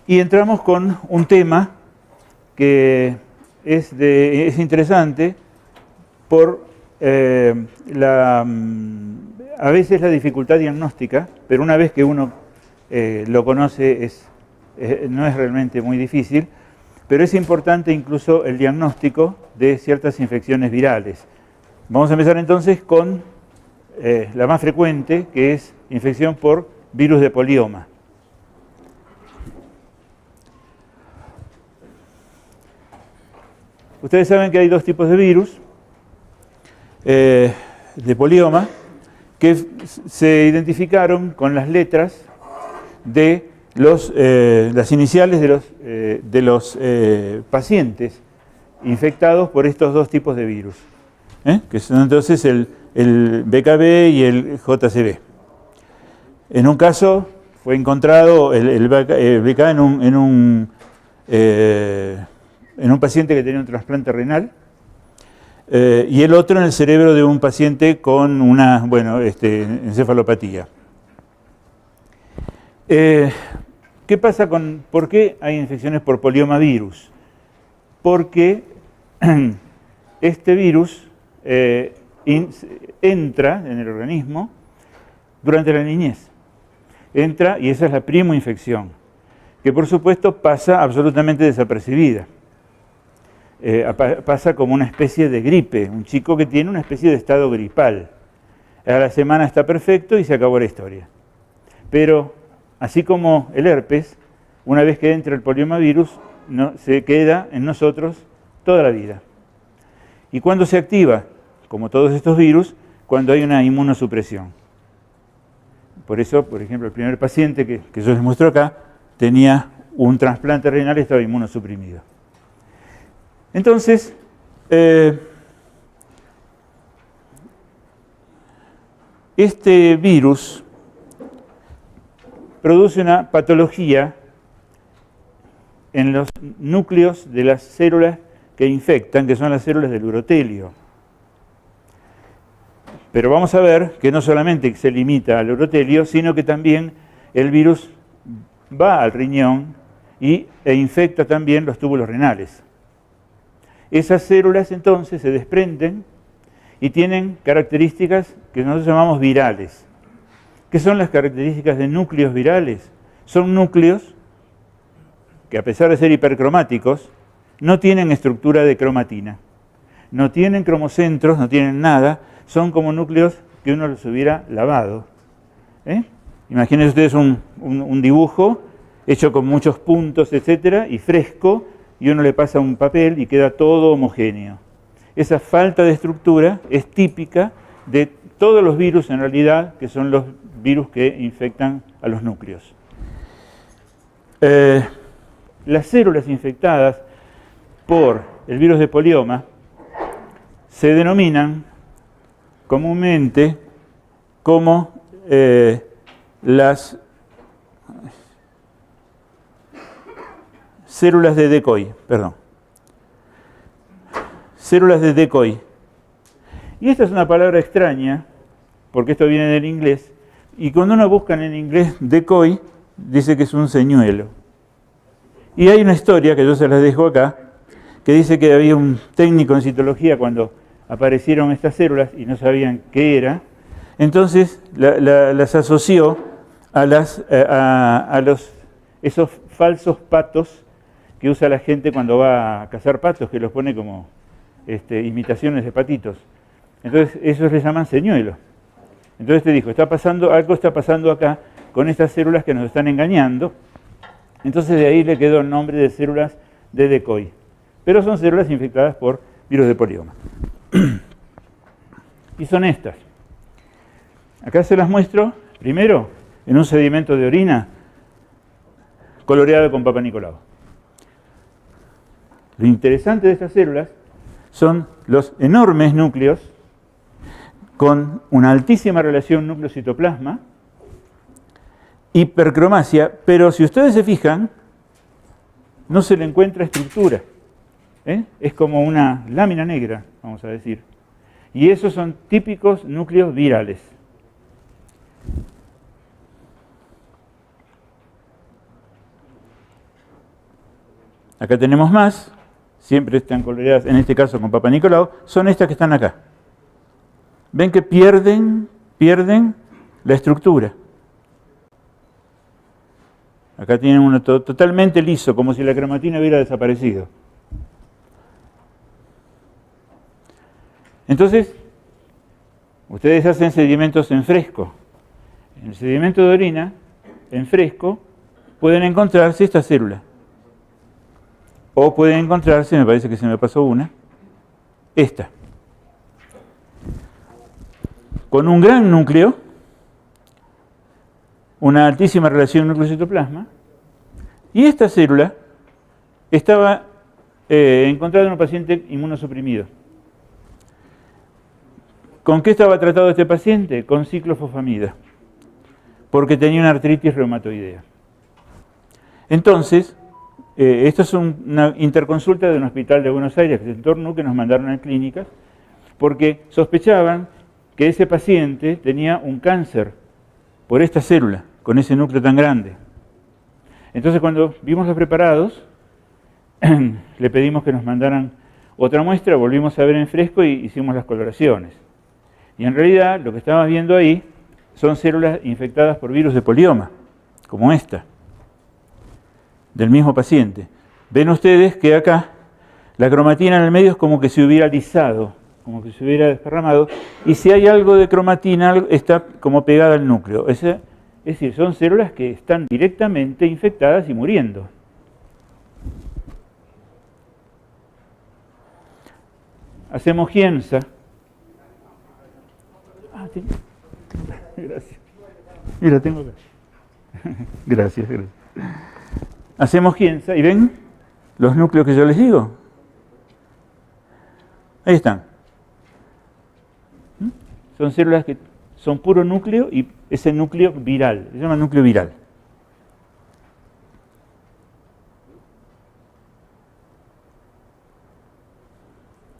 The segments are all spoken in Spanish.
Y entramos con un tema que es interesante por a veces la dificultad diagnóstica, pero una vez que uno lo conoce no es realmente muy difícil, pero es importante incluso el diagnóstico de ciertas infecciones virales. Vamos a empezar entonces con la más frecuente, que es infección por virus de polioma. Ustedes saben que hay dos tipos de virus de polioma que se identificaron con las letras de las iniciales de los pacientes infectados por estos dos tipos de virus, que son entonces el BKB y el JCV. En un caso fue encontrado el BK en un paciente que tenía un trasplante renal y el otro en el cerebro de un paciente con una encefalopatía. ¿Qué pasa por qué hay infecciones por poliomavirus? Porque este virus entra en el organismo durante la niñez. Entra y esa es la primoinfección, que por supuesto pasa absolutamente desapercibida. Pasa como una especie de gripe, un chico que tiene una especie de estado gripal. A la semana está perfecto y se acabó la historia. Pero así como el herpes, una vez que entra el poliomavirus, se queda en nosotros toda la vida. ¿Y cuándo se activa? Como todos estos virus, cuando hay una inmunosupresión. Por eso, por ejemplo, el primer paciente que yo les muestro acá tenía un trasplante renal y estaba inmunosuprimido. Entonces, este virus produce una patología en los núcleos de las células que infectan, que son las células del urotelio. Pero vamos a ver que no solamente se limita al urotelio, sino que también el virus va al riñón e infecta también los túbulos renales. Esas células entonces se desprenden y tienen características que nosotros llamamos virales. ¿Qué son las características de núcleos virales? Son núcleos que, a pesar de ser hipercromáticos, no tienen estructura de cromatina. No tienen cromocentros, no tienen nada, son como núcleos que uno los hubiera lavado. Imaginen ustedes un dibujo hecho con muchos puntos, etcétera, y fresco, y uno le pasa un papel y queda todo homogéneo. Esa falta de estructura es típica de todos los virus, en realidad, que son los virus que infectan a los núcleos. Las células infectadas por el virus de polioma se denominan comúnmente como las células de decoy, células de decoy. Y esta es una palabra extraña, porque esto viene del inglés, y cuando uno busca en inglés decoy, dice que es un señuelo. Y hay una historia, que yo se las dejo acá, que dice que había un técnico en citología cuando aparecieron estas células y no sabían qué era, entonces las asoció a esos falsos patos que usa la gente cuando va a cazar patos, que los pone como imitaciones de patitos. Entonces, esos les llaman señuelos. Entonces te dijo, algo está pasando acá con estas células que nos están engañando. Entonces de ahí le quedó el nombre de células de decoy. Pero son células infectadas por virus de polioma. Y son estas. Acá se las muestro, primero, en un sedimento de orina coloreado con Papa Nicolau. Lo interesante de estas células son los enormes núcleos con una altísima relación núcleo-citoplasma, hipercromacia, pero si ustedes se fijan, no se le encuentra estructura. Es como una lámina negra, vamos a decir. Y esos son típicos núcleos virales. Acá tenemos más, siempre están coloreadas, en este caso con Papa Nicolau, son estas que están acá. Ven que pierden la estructura. Acá tienen uno totalmente liso, como si la cromatina hubiera desaparecido. Entonces, ustedes hacen sedimentos en fresco. En el sedimento de orina, en fresco, pueden encontrarse estas células. O pueden encontrarse, me parece que se me pasó una, esta. Con un gran núcleo, una altísima relación núcleo-citoplasma, y esta célula estaba encontrada en un paciente inmunosuprimido. ¿Con qué estaba tratado este paciente? Con ciclofosfamida, porque tenía una artritis reumatoidea. Entonces, esto es una interconsulta de un hospital de Buenos Aires, que es el Tornu, que nos mandaron a clínicas, porque sospechaban que ese paciente tenía un cáncer por esta célula, con ese núcleo tan grande. Entonces, cuando vimos los preparados, le pedimos que nos mandaran otra muestra, volvimos a ver en fresco y hicimos las coloraciones. Y en realidad, lo que estamos viendo ahí son células infectadas por virus de polioma, como esta, del mismo paciente. Ven ustedes que acá la cromatina en el medio es como que se hubiera alisado, como que se hubiera desparramado, y si hay algo de cromatina está como pegada al núcleo. Es decir, son células que están directamente infectadas y muriendo. Hacemos Giemsa. Gracias. Mira, tengo acá. Gracias. Hacemos Giemsa y ven los núcleos que yo les digo. Ahí están. Son células que son puro núcleo y ese núcleo viral, se llama núcleo viral.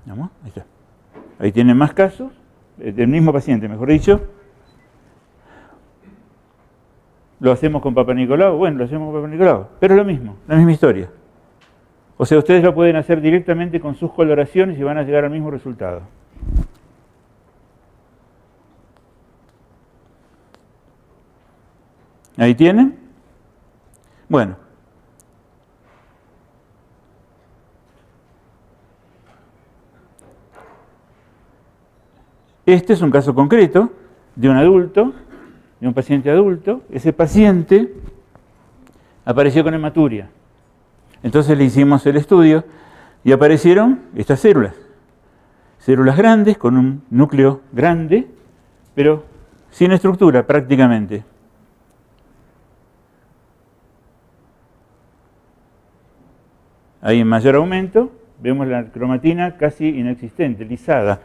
¿Vamos? Ahí está. Ahí tienen más casos, del mismo paciente, mejor dicho. Lo hacemos con Papa Nicolau, bueno, lo hacemos con Papa Nicolau, pero es lo mismo, la misma historia. O sea, ustedes lo pueden hacer directamente con sus coloraciones y van a llegar al mismo resultado. Ahí tienen. Bueno. Este es un caso concreto de un adulto, de un paciente adulto. Ese paciente apareció con hematuria. Entonces le hicimos el estudio y aparecieron estas células. Células grandes con un núcleo grande, pero sin estructura prácticamente. Ahí en mayor aumento vemos la cromatina casi inexistente, lisada.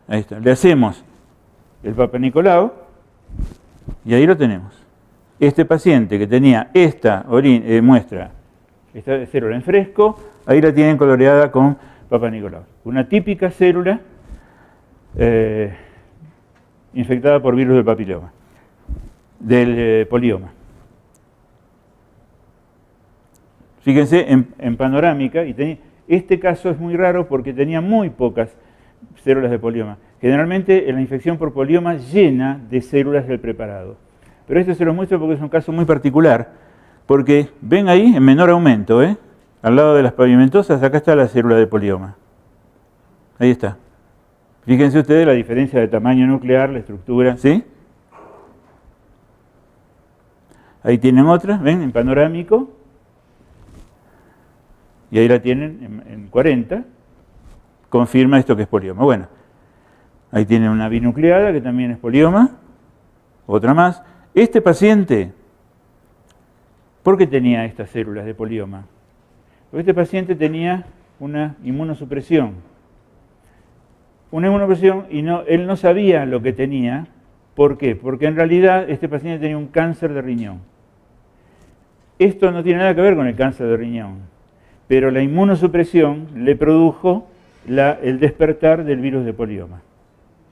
Ahí está. Le hacemos el Papa Nicolau y ahí lo tenemos. Este paciente que tenía esta muestra, esta célula en fresco, ahí la tienen coloreada con Papa Nicolau. Una típica célula infectada por virus del papiloma, del polioma. Fíjense en panorámica, y este caso es muy raro porque tenía muy pocas células de polioma. Generalmente la infección por polioma llena de células del preparado. Pero este se los muestro porque es un caso muy particular, porque ven ahí en menor aumento, al lado de las pavimentosas, acá está la célula de polioma. Ahí está. Fíjense ustedes la diferencia de tamaño nuclear, la estructura, ¿sí? Ahí tienen otra, ven, en panorámico. Y ahí la tienen en 40. Confirma esto que es polioma. Bueno, ahí tienen una binucleada que también es polioma. Otra más. Este paciente, ¿por qué tenía estas células de polioma? Porque este paciente tenía una inmunosupresión. Una inmunosupresión y él no sabía lo que tenía. ¿Por qué? Porque en realidad este paciente tenía un cáncer de riñón. Esto no tiene nada que ver con el cáncer de riñón, pero la inmunosupresión le produjo el despertar del virus de polioma.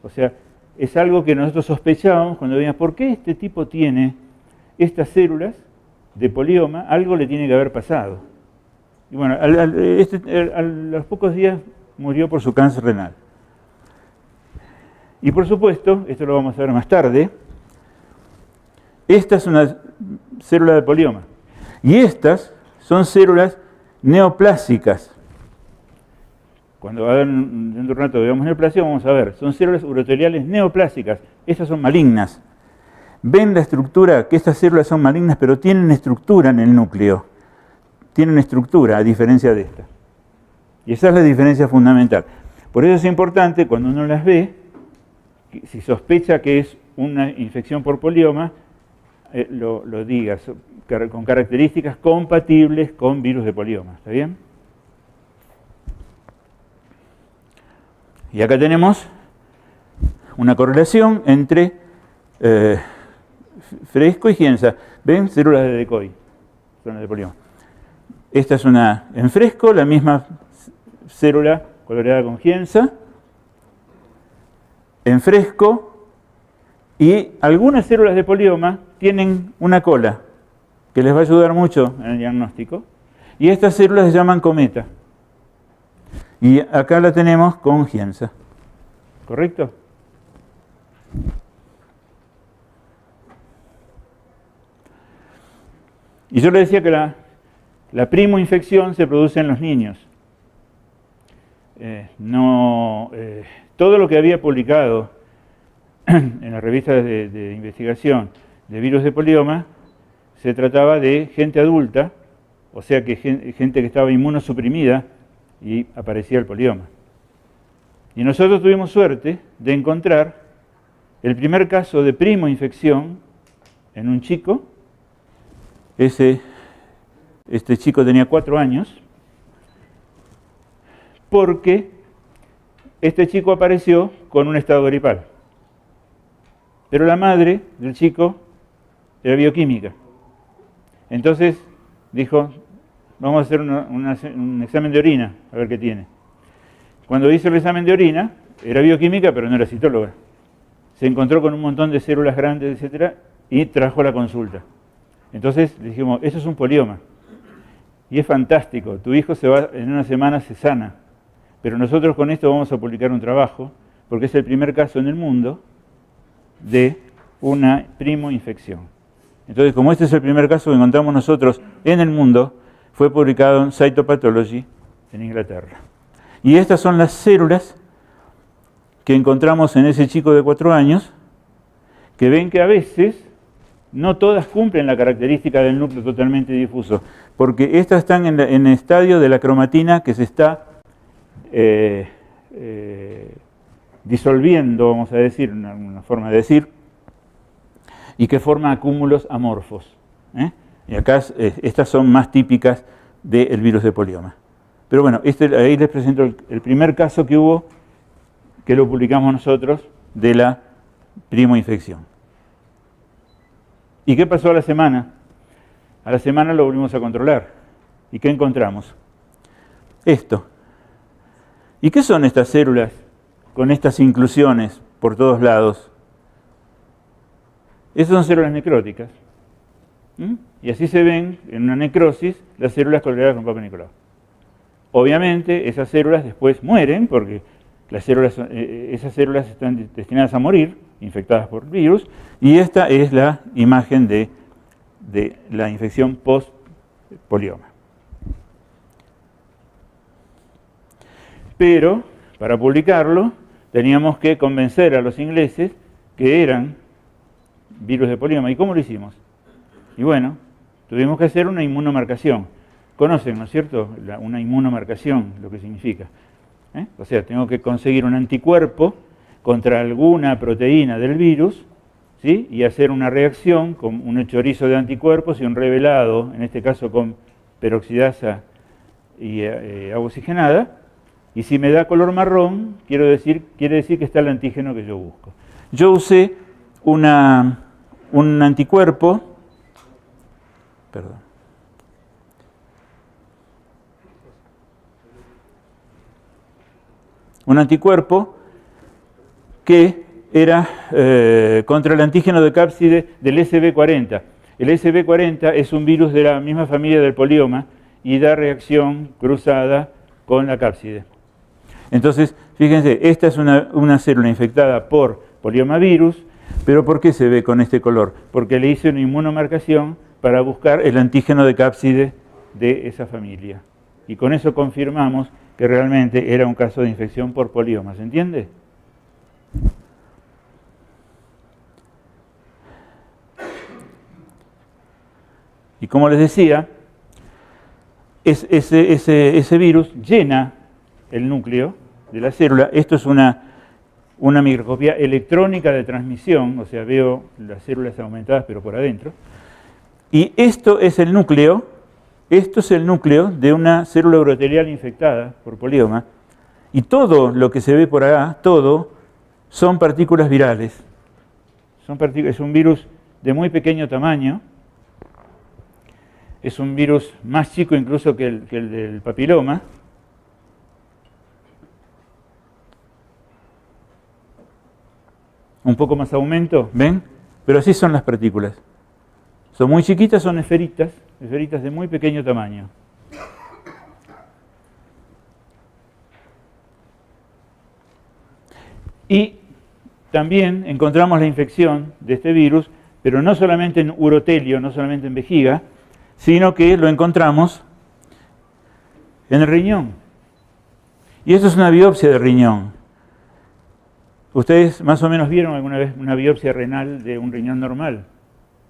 O sea, es algo que nosotros sospechábamos cuando veíamos, ¿por qué este tipo tiene estas células de polioma? Algo le tiene que haber pasado. Y bueno, a los pocos días murió por su cáncer renal. Y por supuesto, esto lo vamos a ver más tarde, esta es una célula de polioma. Y estas son células neoplásicas. Cuando dentro de un rato veamos neoplasia, vamos a ver, son células uroteliales neoplásicas. Estas son malignas. Ven la estructura, que estas células son malignas, pero tienen estructura en el núcleo. Tienen estructura, a diferencia de esta. Y esa es la diferencia fundamental. Por eso es importante, cuando uno las ve, si sospecha que es una infección por polioma, lo diga, con características compatibles con virus de polioma. ¿Está bien? Y acá tenemos una correlación entre fresco y gienza. ¿Ven? Células de decoy, son las de polioma. Esta es una en fresco, la misma célula coloreada con gienza. En fresco, y algunas células de polioma tienen una cola que les va a ayudar mucho en el diagnóstico. Y estas células se llaman cometa. Y acá la tenemos con gienza. ¿Correcto? Y yo le decía que la primoinfección se produce en los niños. Todo lo que había publicado en las revistas de investigación de virus de polioma se trataba de gente adulta, o sea que gente que estaba inmunosuprimida y aparecía el polioma. Y nosotros tuvimos suerte de encontrar el primer caso de primoinfección en un chico. Este chico tenía 4 años, porque este chico apareció con un estado gripal. Pero la madre del chico era bioquímica. Entonces dijo, vamos a hacer un examen de orina, a ver qué tiene. Cuando hizo el examen de orina, era bioquímica, pero no era citóloga. Se encontró con un montón de células grandes, etcétera, y trajo la consulta. Entonces le dijimos, eso es un polioma. Y es fantástico, tu hijo en una semana se sana. Pero nosotros con esto vamos a publicar un trabajo, porque es el primer caso en el mundo de una primoinfección. Entonces, como este es el primer caso que encontramos nosotros en el mundo, fue publicado en Cytopathology en Inglaterra. Y estas son las células que encontramos en ese chico de 4 años, que ven que a veces no todas cumplen la característica del núcleo totalmente difuso, porque estas están en el estadio de la cromatina que se está disolviendo, vamos a decir, una forma de decir, y que forma acúmulos amorfos. Y acá estas son más típicas del virus de polioma. Pero bueno, ahí les presento el primer caso que hubo, que lo publicamos nosotros, de la primoinfección. ¿Y qué pasó a la semana? A la semana lo volvimos a controlar. ¿Y qué encontramos? Esto. ¿Y qué son estas células con estas inclusiones por todos lados? Esas son células necróticas. Y así se ven en una necrosis las células coloreadas con Papa Nicolau. Obviamente esas células después mueren porque esas células están destinadas a morir, infectadas por virus, y esta es la imagen de la infección post-polioma. Pero, para publicarlo, teníamos que convencer a los ingleses que eran virus de polioma. ¿Y cómo lo hicimos? Y bueno, tuvimos que hacer una inmunomarcación. Conocen, ¿no es cierto?, una inmunomarcación, lo que significa. O sea, tengo que conseguir un anticuerpo contra alguna proteína del virus, ¿sí?, y hacer una reacción con un chorizo de anticuerpos y un revelado, en este caso con peroxidasa y agua oxigenada. Y si me da color marrón, quiere decir que está el antígeno que yo busco. Yo usé un anticuerpo, un anticuerpo que era contra el antígeno de cápside del SB40. El SB40 es un virus de la misma familia del polioma y da reacción cruzada con la cápside. Entonces, fíjense, esta es una célula infectada por poliomavirus, pero ¿por qué se ve con este color? Porque le hice una inmunomarcación para buscar el antígeno de cápside de esa familia. Y con eso confirmamos que realmente era un caso de infección por polioma, ¿se entiende? Y como les decía, ese virus llena el núcleo de la célula. Esto es una microscopía electrónica de transmisión, o sea, veo las células aumentadas pero por adentro. Y esto es el núcleo de una célula urotelial infectada por polioma. Y todo lo que se ve por acá, todo, son partículas virales. Es un virus de muy pequeño tamaño. Es un virus más chico incluso que el del papiloma. Un poco más aumento, ¿ven? Pero así son las partículas. Son muy chiquitas, son esferitas de muy pequeño tamaño. Y también encontramos la infección de este virus, pero no solamente en urotelio, no solamente en vejiga, sino que lo encontramos en el riñón. Y esto es una biopsia de riñón. Ustedes más o menos vieron alguna vez una biopsia renal de un riñón normal.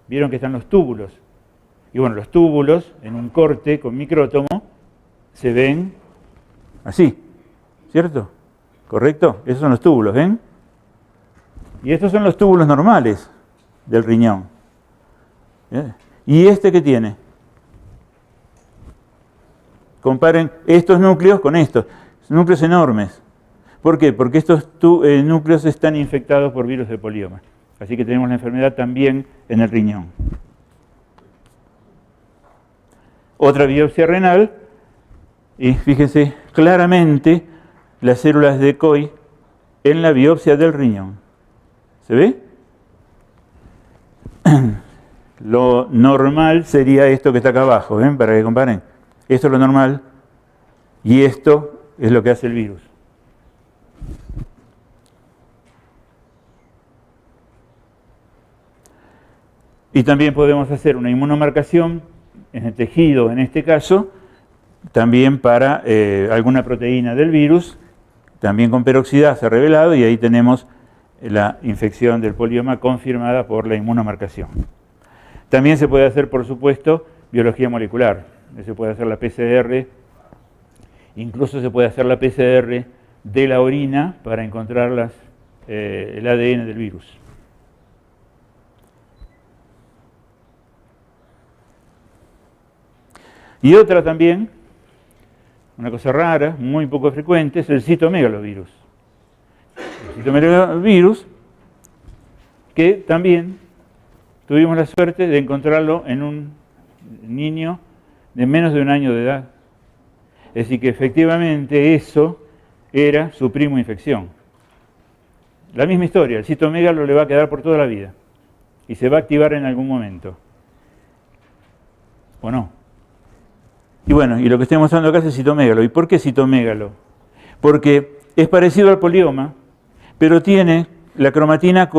Vieron que están los túbulos. Y bueno, los túbulos en un corte con micrótomo se ven así, ¿cierto? ¿Correcto? Esos son los túbulos, ¿ven? Y estos son los túbulos normales del riñón. ¿Bien? ¿Y este qué tiene? Comparen estos núcleos con estos. Núcleos enormes. ¿Por qué? Porque estos núcleos están infectados por virus de polioma. Así que tenemos la enfermedad también en el riñón. Otra biopsia renal. Y fíjense claramente las células de COI en la biopsia del riñón. ¿Se ve? Lo normal sería esto que está acá abajo, ¿ven? Para que comparen. Esto es lo normal y esto es lo que hace el virus. Y también podemos hacer una inmunomarcación en el tejido, en este caso, también para alguna proteína del virus, también con peroxidasa revelado, y ahí tenemos la infección del polioma confirmada por la inmunomarcación. También se puede hacer, por supuesto, biología molecular. Se puede hacer la PCR, incluso se puede hacer la PCR de la orina para encontrar el ADN del virus. Y otra también, una cosa rara, muy poco frecuente, es el citomegalovirus. El citomegalovirus, que también tuvimos la suerte de encontrarlo en un niño de menos de 1 año de edad. Es decir, que efectivamente eso era su primo infección. La misma historia, el citomegalo le va a quedar por toda la vida y se va a activar en algún momento. ¿O no? Y bueno, y lo que estoy mostrando acá es el citomegalo. ¿Y por qué citomegalo? Porque es parecido al polioma, pero tiene la cromatina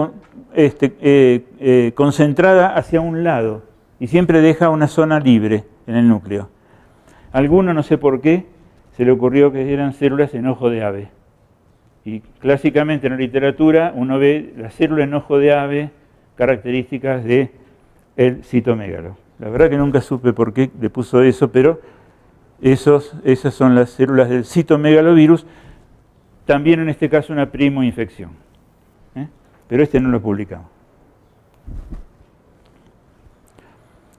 concentrada hacia un lado y siempre deja una zona libre en el núcleo. A alguno, no sé por qué, se le ocurrió que eran células en ojo de ave. Y clásicamente en la literatura uno ve la célula en ojo de ave, características del citomegalo. La verdad que nunca supe por qué le puso eso, pero esas son las células del citomegalovirus, también en este caso una primoinfección. Pero este no lo publicamos.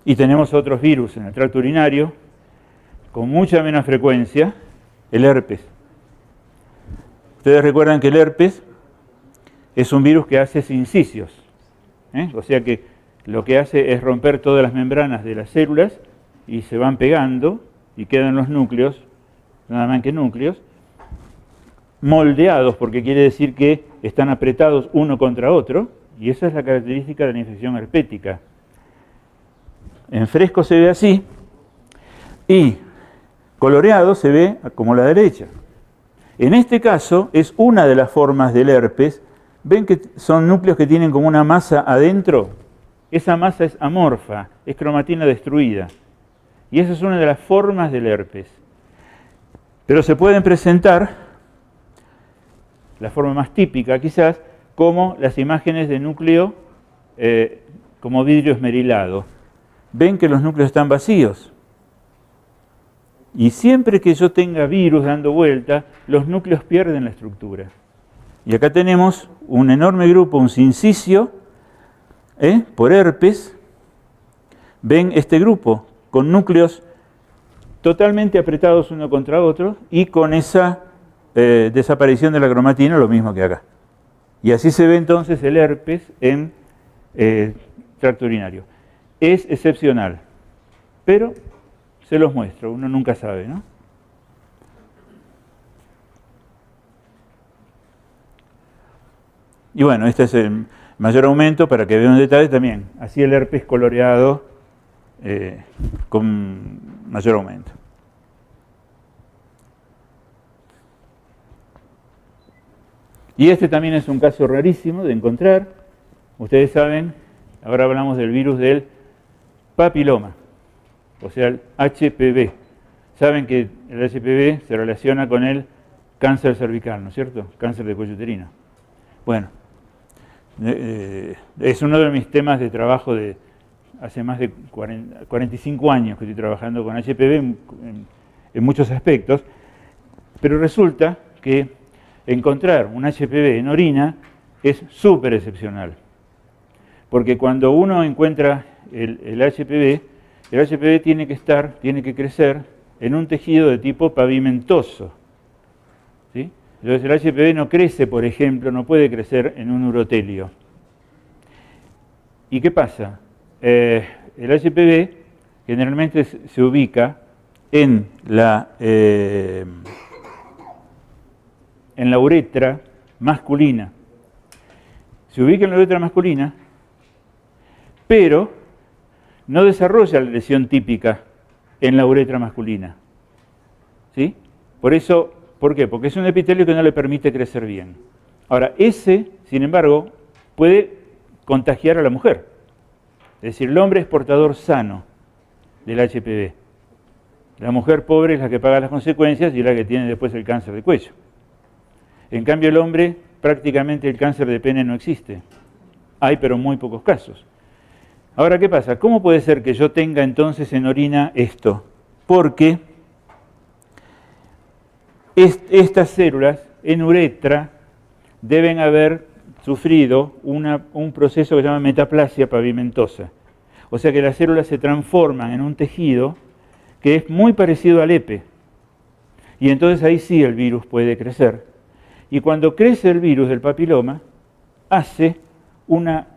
Y tenemos otros virus en el tracto urinario, con mucha menos frecuencia, el herpes. Ustedes recuerdan que el herpes es un virus que hace sincicios. O sea que lo que hace es romper todas las membranas de las células y se van pegando y quedan los núcleos, nada más que núcleos, moldeados, porque quiere decir que están apretados uno contra otro, y esa es la característica de la infección herpética. En fresco se ve así, y coloreado se ve como la derecha. En este caso es una de las formas del herpes. ¿Ven que son núcleos que tienen como una masa adentro? Esa masa es amorfa, es cromatina destruida. Y esa es una de las formas del herpes. Pero se pueden presentar, la forma más típica quizás, como las imágenes de núcleo como vidrio esmerilado. Ven que los núcleos están vacíos. Y siempre que yo tenga virus dando vuelta, los núcleos pierden la estructura. Y acá tenemos un enorme grupo, un sincicio, por herpes. Ven este grupo con núcleos totalmente apretados uno contra otro y con esa desaparición de la cromatina, lo mismo que acá. Y así se ve entonces el herpes en tracto urinario. Es excepcional, pero se los muestro, uno nunca sabe, ¿no? Y bueno, este es el mayor aumento, para que vean un detalle también. Así el herpes coloreado con mayor aumento. Y este también es un caso rarísimo de encontrar. Ustedes saben, ahora hablamos del virus del papiloma, o sea, el HPV. Saben que el HPV se relaciona con el cáncer cervical, ¿no es cierto? Cáncer de cuello uterino. Bueno, es uno de mis temas de trabajo de hace más de 45 años que estoy trabajando con HPV en muchos aspectos, pero resulta que encontrar un HPV en orina es súper excepcional, porque cuando uno encuentra el HPV tiene que crecer en un tejido de tipo pavimentoso, ¿sí? Entonces el HPV no crece, por ejemplo, no puede crecer en un urotelio. ¿Y qué pasa? El HPV generalmente se ubica en la uretra masculina. Se ubica en la uretra masculina, pero no desarrolla la lesión típica en la uretra masculina. ¿Sí? Por eso, ¿por qué? Porque es un epitelio que no le permite crecer bien. Ahora, ese, sin embargo, puede contagiar a la mujer. Es decir, el hombre es portador sano del HPV. La mujer pobre es la que paga las consecuencias y la que tiene después el cáncer de cuello. En cambio, el hombre, prácticamente el cáncer de pene no existe. Hay, pero muy pocos casos. Ahora, ¿qué pasa? ¿Cómo puede ser que yo tenga entonces en orina esto? Porque estas células en uretra deben haber sufrido un proceso que se llama metaplasia pavimentosa. O sea que las células se transforman en un tejido que es muy parecido al EPE. Y entonces ahí sí el virus puede crecer. Y cuando crece el virus del papiloma, hace una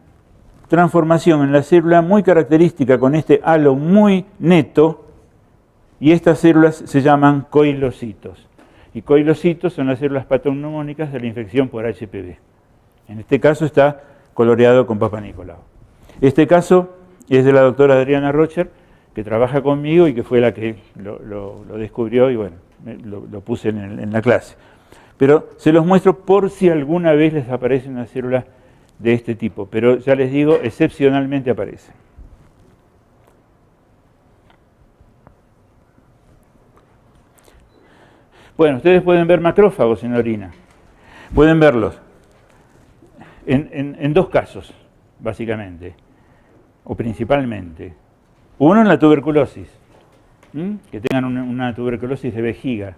transformación en la célula muy característica con este halo muy neto, y estas células se llaman coilocitos. Y coilocitos son las células patognomónicas de la infección por HPV. En este caso está coloreado con Papa Nicolau. Este caso es de la doctora Adriana Rocher, que trabaja conmigo y que fue la que lo descubrió y bueno, lo puse en la clase. Pero se los muestro por si alguna vez les aparece una célula de este tipo, pero ya les digo, excepcionalmente aparece. Bueno, ustedes pueden ver macrófagos en la orina. Pueden verlos en dos casos, básicamente, o principalmente. Uno en la tuberculosis, que tengan una tuberculosis de vejiga.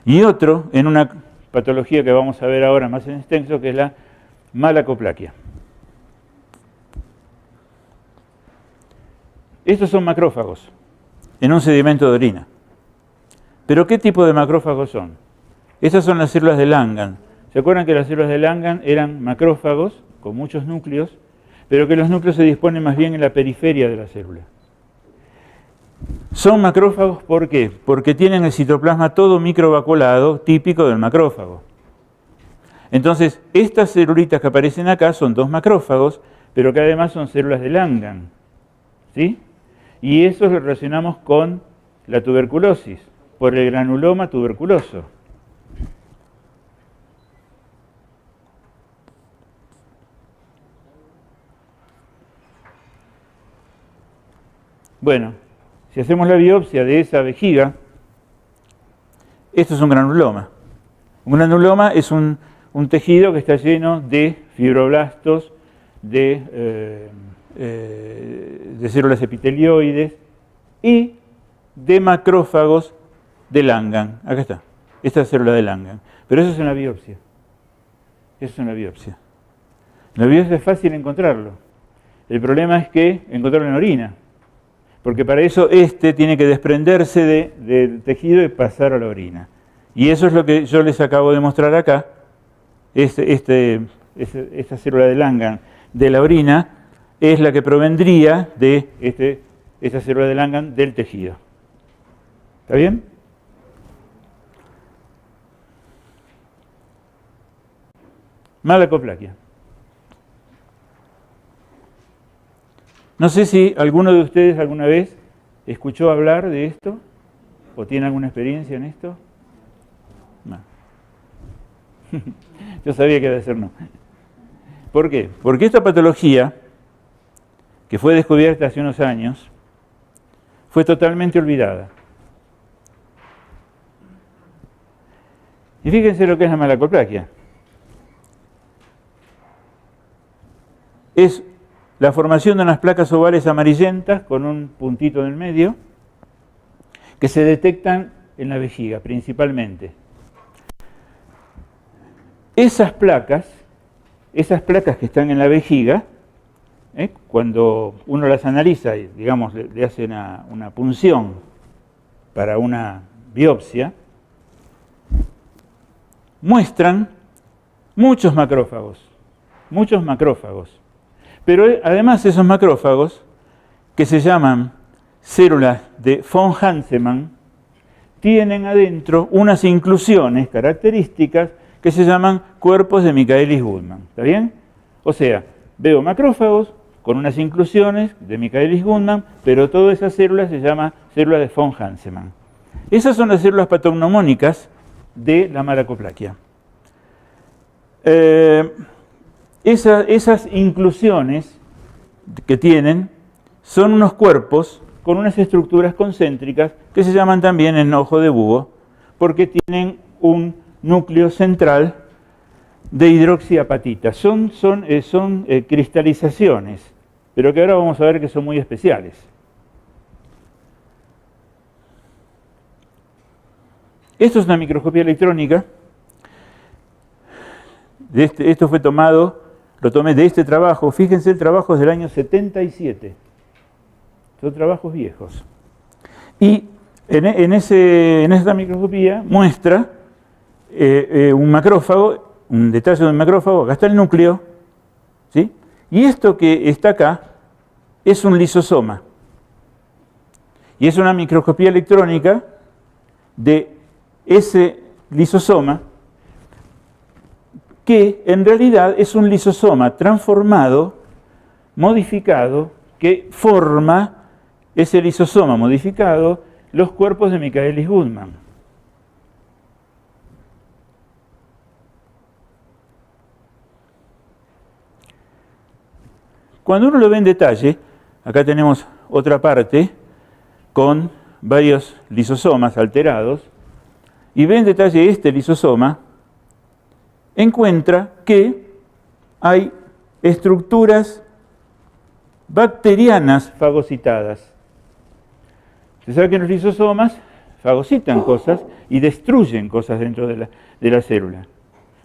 Y otro en una patología que vamos a ver ahora más en extenso, que es la malacoplaquia. Estos son macrófagos en un sedimento de orina. ¿Pero qué tipo de macrófagos son? Estas son las células de Langhans. ¿Se acuerdan que las células de Langhans eran macrófagos con muchos núcleos, pero que los núcleos se disponen más bien en la periferia de la célula? Son macrófagos, ¿por qué? Porque tienen el citoplasma todo microvacuolado, típico del macrófago. Entonces, estas celulitas que aparecen acá son dos macrófagos, pero que además son células de Langhans, ¿sí? Y eso lo relacionamos con la tuberculosis, por el granuloma tuberculoso. Bueno, si hacemos la biopsia de esa vejiga, esto es un granuloma. Un granuloma es un tejido que está lleno de fibroblastos, de células epitelioides y de macrófagos de Langhans. Acá está, esta es célula de Langhans. Pero eso es en la biopsia. Eso es en la biopsia. En la biopsia es fácil encontrarlo. El problema es que encontrarlo en orina. Porque para eso tiene que desprenderse del tejido y pasar a la orina. Y eso es lo que yo les acabo de mostrar acá. Esta célula de Langhans de la orina es la que provendría de esta célula de Langhans del tejido. ¿Está bien? Malacoplaquia. No sé si alguno de ustedes alguna vez escuchó hablar de esto o tiene alguna experiencia en esto. No. Yo sabía que iba a ser no. ¿Por qué? Porque esta patología, que fue descubierta hace unos años, fue totalmente olvidada. Y fíjense lo que es la malacoplaquia. Es la formación de unas placas ovales amarillentas con un puntito en el medio que se detectan en la vejiga principalmente. Esas placas que están en la vejiga, cuando uno las analiza y digamos le hace una punción para una biopsia, muestran muchos macrófagos. Pero además esos macrófagos, que se llaman células de von Hansemann, tienen adentro unas inclusiones características que se llaman cuerpos de Michaelis-Guttman. ¿Está bien? O sea, veo macrófagos con unas inclusiones de Michaelis-Guttman, pero todas esas células se llaman células de von Hansemann. Esas son las células patognomónicas de la malacoplaquia. Esas inclusiones que tienen son unos cuerpos con unas estructuras concéntricas que se llaman también enojo de búho, porque tienen un núcleo central de hidroxiapatita. Son cristalizaciones, pero que ahora vamos a ver que son muy especiales. Esto es una microscopía electrónica. Esto fue tomado, lo tomé de este trabajo. Fíjense, el trabajo es del año 77. Son trabajos viejos. Y en esta microscopía muestra un macrófago, un detalle de un macrófago. Acá está el núcleo, ¿sí? Y esto que está acá es un lisosoma. Y es una microscopía electrónica de ese lisosoma, que en realidad es un lisosoma transformado, modificado, que forma ese lisosoma modificado los cuerpos de Michaelis-Guttman. Cuando uno lo ve en detalle, acá tenemos otra parte con varios lisosomas alterados, y ve en detalle este lisosoma, encuentra que hay estructuras bacterianas fagocitadas. Se sabe que los lisosomas fagocitan cosas y destruyen cosas dentro de la célula.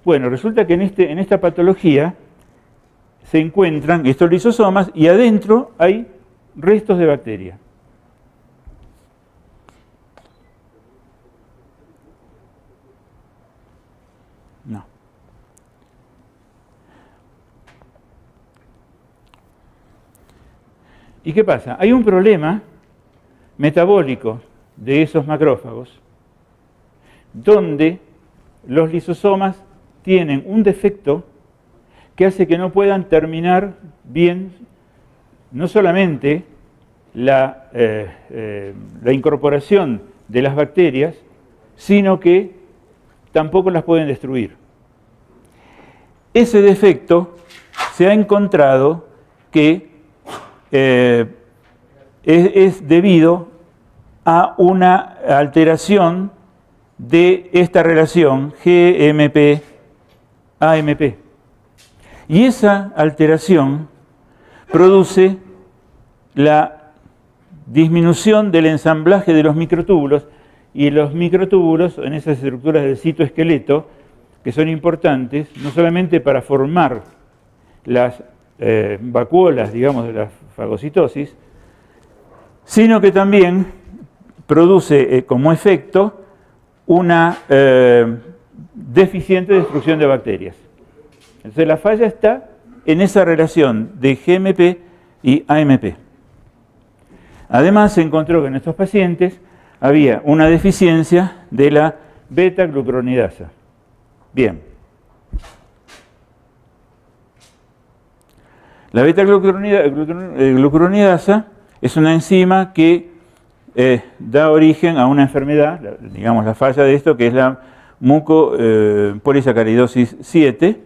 Bueno, resulta que en esta patología se encuentran estos lisosomas y adentro hay restos de bacteria. No. ¿Y qué pasa? Hay un problema metabólico de esos macrófagos, donde los lisosomas tienen un defecto que hace que no puedan terminar bien no solamente la incorporación de las bacterias, sino que tampoco las pueden destruir. Ese defecto se ha encontrado que es debido a una alteración de esta relación GMP-AMP. Y esa alteración produce la disminución del ensamblaje de los microtúbulos, y los microtúbulos en esas estructuras del citoesqueleto, que son importantes no solamente para formar las vacuolas, digamos, de la fagocitosis, sino que también produce como efecto una deficiente destrucción de bacterias. Entonces la falla está en esa relación de GMP y AMP. Además se encontró que en estos pacientes había una deficiencia de la beta-glucuronidasa. Bien. La beta-glucuronidasa es una enzima que da origen a una enfermedad, digamos la falla de esto, que es la mucopolisacaridosis 7,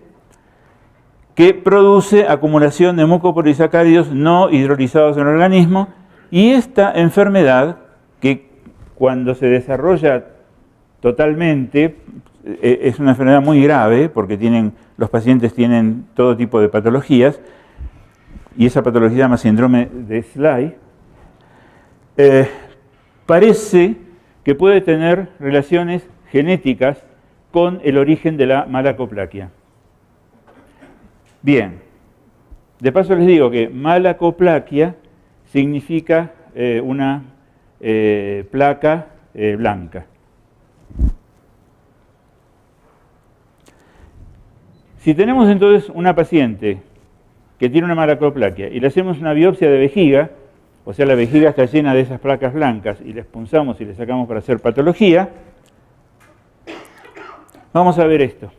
que produce acumulación de mucopolisacáridos no hidrolizados en el organismo, y esta enfermedad, que cuando se desarrolla totalmente, es una enfermedad muy grave, porque los pacientes tienen todo tipo de patologías, y esa patología se llama síndrome de Sly, parece que puede tener relaciones genéticas con el origen de la malacoplaquia. Bien, de paso les digo que malacoplaquia significa una placa blanca. Si tenemos entonces una paciente que tiene una malacoplaquia y le hacemos una biopsia de vejiga, o sea, la vejiga está llena de esas placas blancas y les punzamos y le sacamos para hacer patología, vamos a ver esto.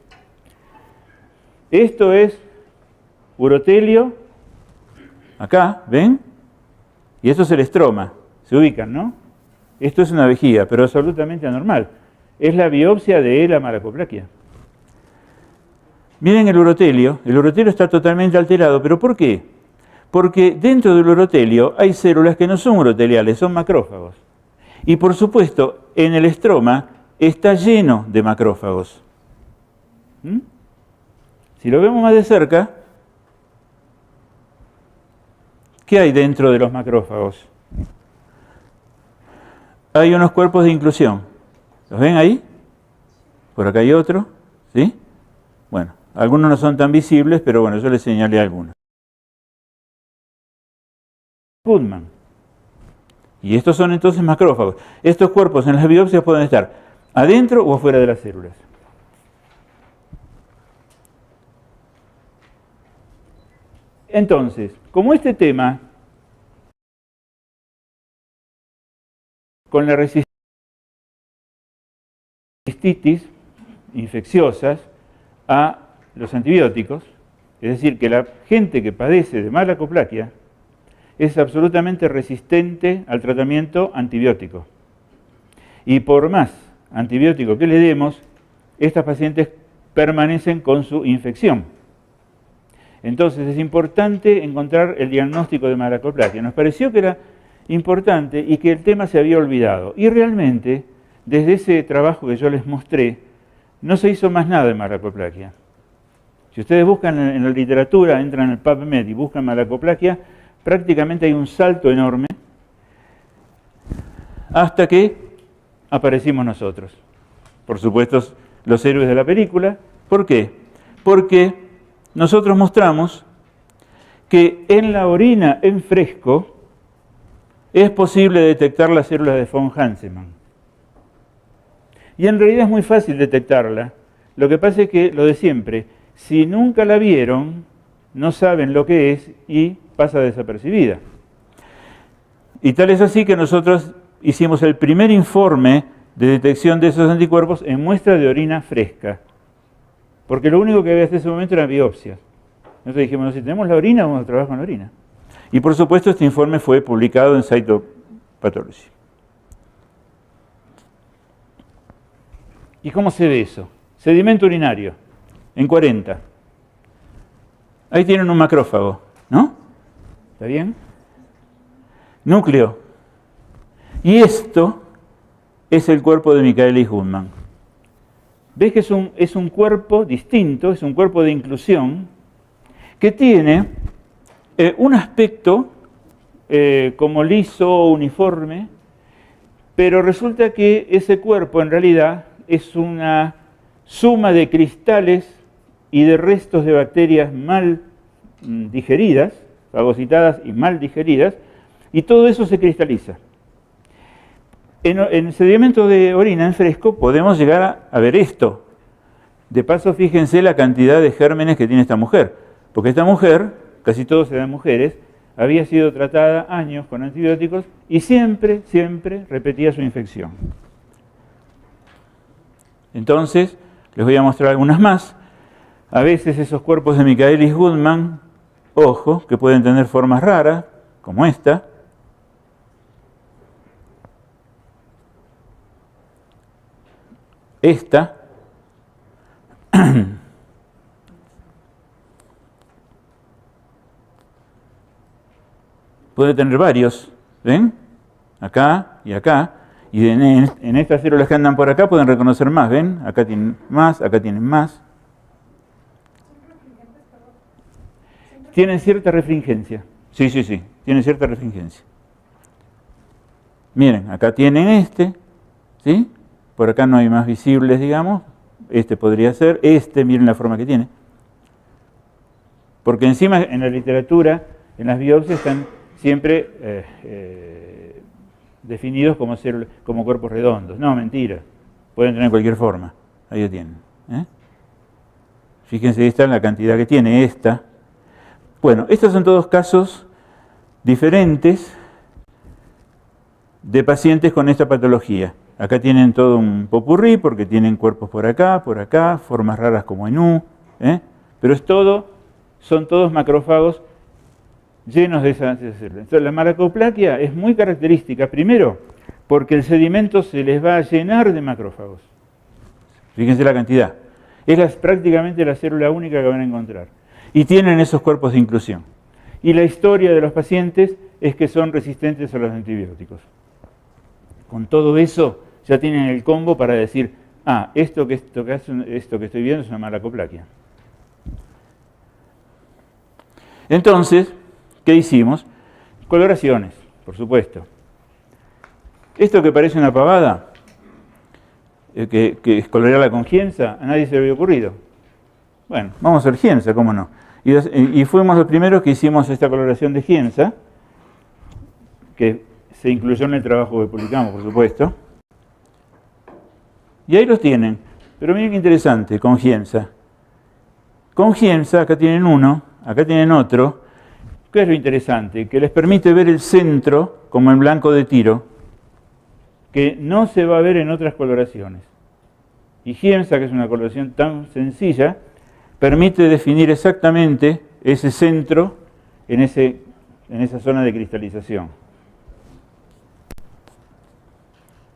Esto es urotelio, acá, ¿ven? Y esto es el estroma, se ubican, ¿no? Esto es una vejiga, pero absolutamente anormal. Es la biopsia de la malacoplaquia. Miren el urotelio está totalmente alterado, ¿pero por qué? Porque dentro del urotelio hay células que no son uroteliales, son macrófagos. Y por supuesto, en el estroma está lleno de macrófagos. Si lo vemos más de cerca, ¿qué hay dentro de los macrófagos? Hay unos cuerpos de inclusión. ¿Los ven ahí? Por acá hay otro, ¿sí? Bueno, algunos no son tan visibles, pero bueno, yo les señalé algunos. Goodman. Y estos son entonces macrófagos. Estos cuerpos en las biopsias pueden estar adentro o afuera de las células. Entonces, como este tema con la resistitis infecciosas a los antibióticos, es decir, que la gente que padece de malacoplaquia es absolutamente resistente al tratamiento antibiótico. Y por más antibiótico que le demos, estas pacientes permanecen con su infección. Entonces es importante encontrar el diagnóstico de malacoplaquia. Nos pareció que era importante y que el tema se había olvidado. Y realmente, desde ese trabajo que yo les mostré, no se hizo más nada de malacoplaquia. Si ustedes buscan en la literatura, entran al PubMed y buscan malacoplaquia, prácticamente hay un salto enorme hasta que aparecimos nosotros. Por supuesto, los héroes de la película. ¿Por qué? Porque nosotros mostramos que en la orina en fresco es posible detectar las células de von Hansemann. Y en realidad es muy fácil detectarla. Lo que pasa es que, lo de siempre, si nunca la vieron, no saben lo que es y pasa desapercibida. Y tal es así que nosotros hicimos el primer informe de detección de esos anticuerpos en muestra de orina fresca. Porque lo único que había hasta ese momento eran biopsias. Nosotros dijimos, si tenemos la orina, vamos a trabajar con la orina. Y por supuesto este informe fue publicado en Cytopathology. ¿Y cómo se ve eso? Sedimento urinario, en 40. Ahí tienen un macrófago, ¿no? ¿Está bien? Núcleo. Y esto es el cuerpo de Michaelis Guttman. ¿Ves que es un cuerpo distinto, es un cuerpo de inclusión, que tiene un aspecto como liso, uniforme, pero resulta que ese cuerpo en realidad es una suma de cristales y de restos de bacterias mal digeridas, fagocitadas y mal digeridas, y todo eso se cristaliza. En el sedimento de orina en fresco podemos llegar a ver esto. De paso, fíjense la cantidad de gérmenes que tiene esta mujer, porque esta mujer, casi todos eran mujeres, había sido tratada años con antibióticos y siempre repetía su infección. Entonces, les voy a mostrar algunas más. A veces esos cuerpos de Michaelis Guttman, ojo, que pueden tener formas raras, como esta. Esta. Puede tener varios, ¿ven? Acá y acá. Y en estas células que andan por acá pueden reconocer más, ¿ven? Acá tienen más, acá tienen más. Tienen cierta refringencia. Sí, tienen cierta refringencia. Miren, acá tienen este, ¿sí? Por acá no hay más visibles, digamos. Este podría ser, miren la forma que tiene. Porque encima en la literatura, en las biopsias están siempre definidos como cuerpos redondos. No, mentira. Pueden tener cualquier forma. Ahí lo tienen. Fíjense, esta es la cantidad que tiene esta. Bueno, estos son todos casos diferentes de pacientes con esta patología. Acá tienen todo un popurrí porque tienen cuerpos por acá, formas raras como en U. Pero son todos macrófagos llenos de esas células. Entonces, la malacoplaquia es muy característica, primero, porque el sedimento se les va a llenar de macrófagos. Fíjense la cantidad. Es prácticamente la célula única que van a encontrar. Y tienen esos cuerpos de inclusión. Y la historia de los pacientes es que son resistentes a los antibióticos. Con todo eso, ya tienen el combo para decir, esto que estoy viendo es una malacoplaquia. Entonces, ¿qué hicimos? Coloraciones, por supuesto. Esto que parece una pavada, que es colorearla con Giemsa, a nadie se le había ocurrido. Bueno, vamos a hacer Giemsa, ¿cómo no? Y fuimos los primeros que hicimos esta coloración de Giemsa, que se incluyó en el trabajo que publicamos, por supuesto. Y ahí los tienen. Pero miren qué interesante, con Giemsa. Con Giemsa, acá tienen uno, acá tienen otro. ¿Qué es lo interesante? Que les permite ver el centro como en blanco de tiro, que no se va a ver en otras coloraciones. Y Giemsa, que es una coloración tan sencilla, permite definir exactamente ese centro en esa zona de cristalización.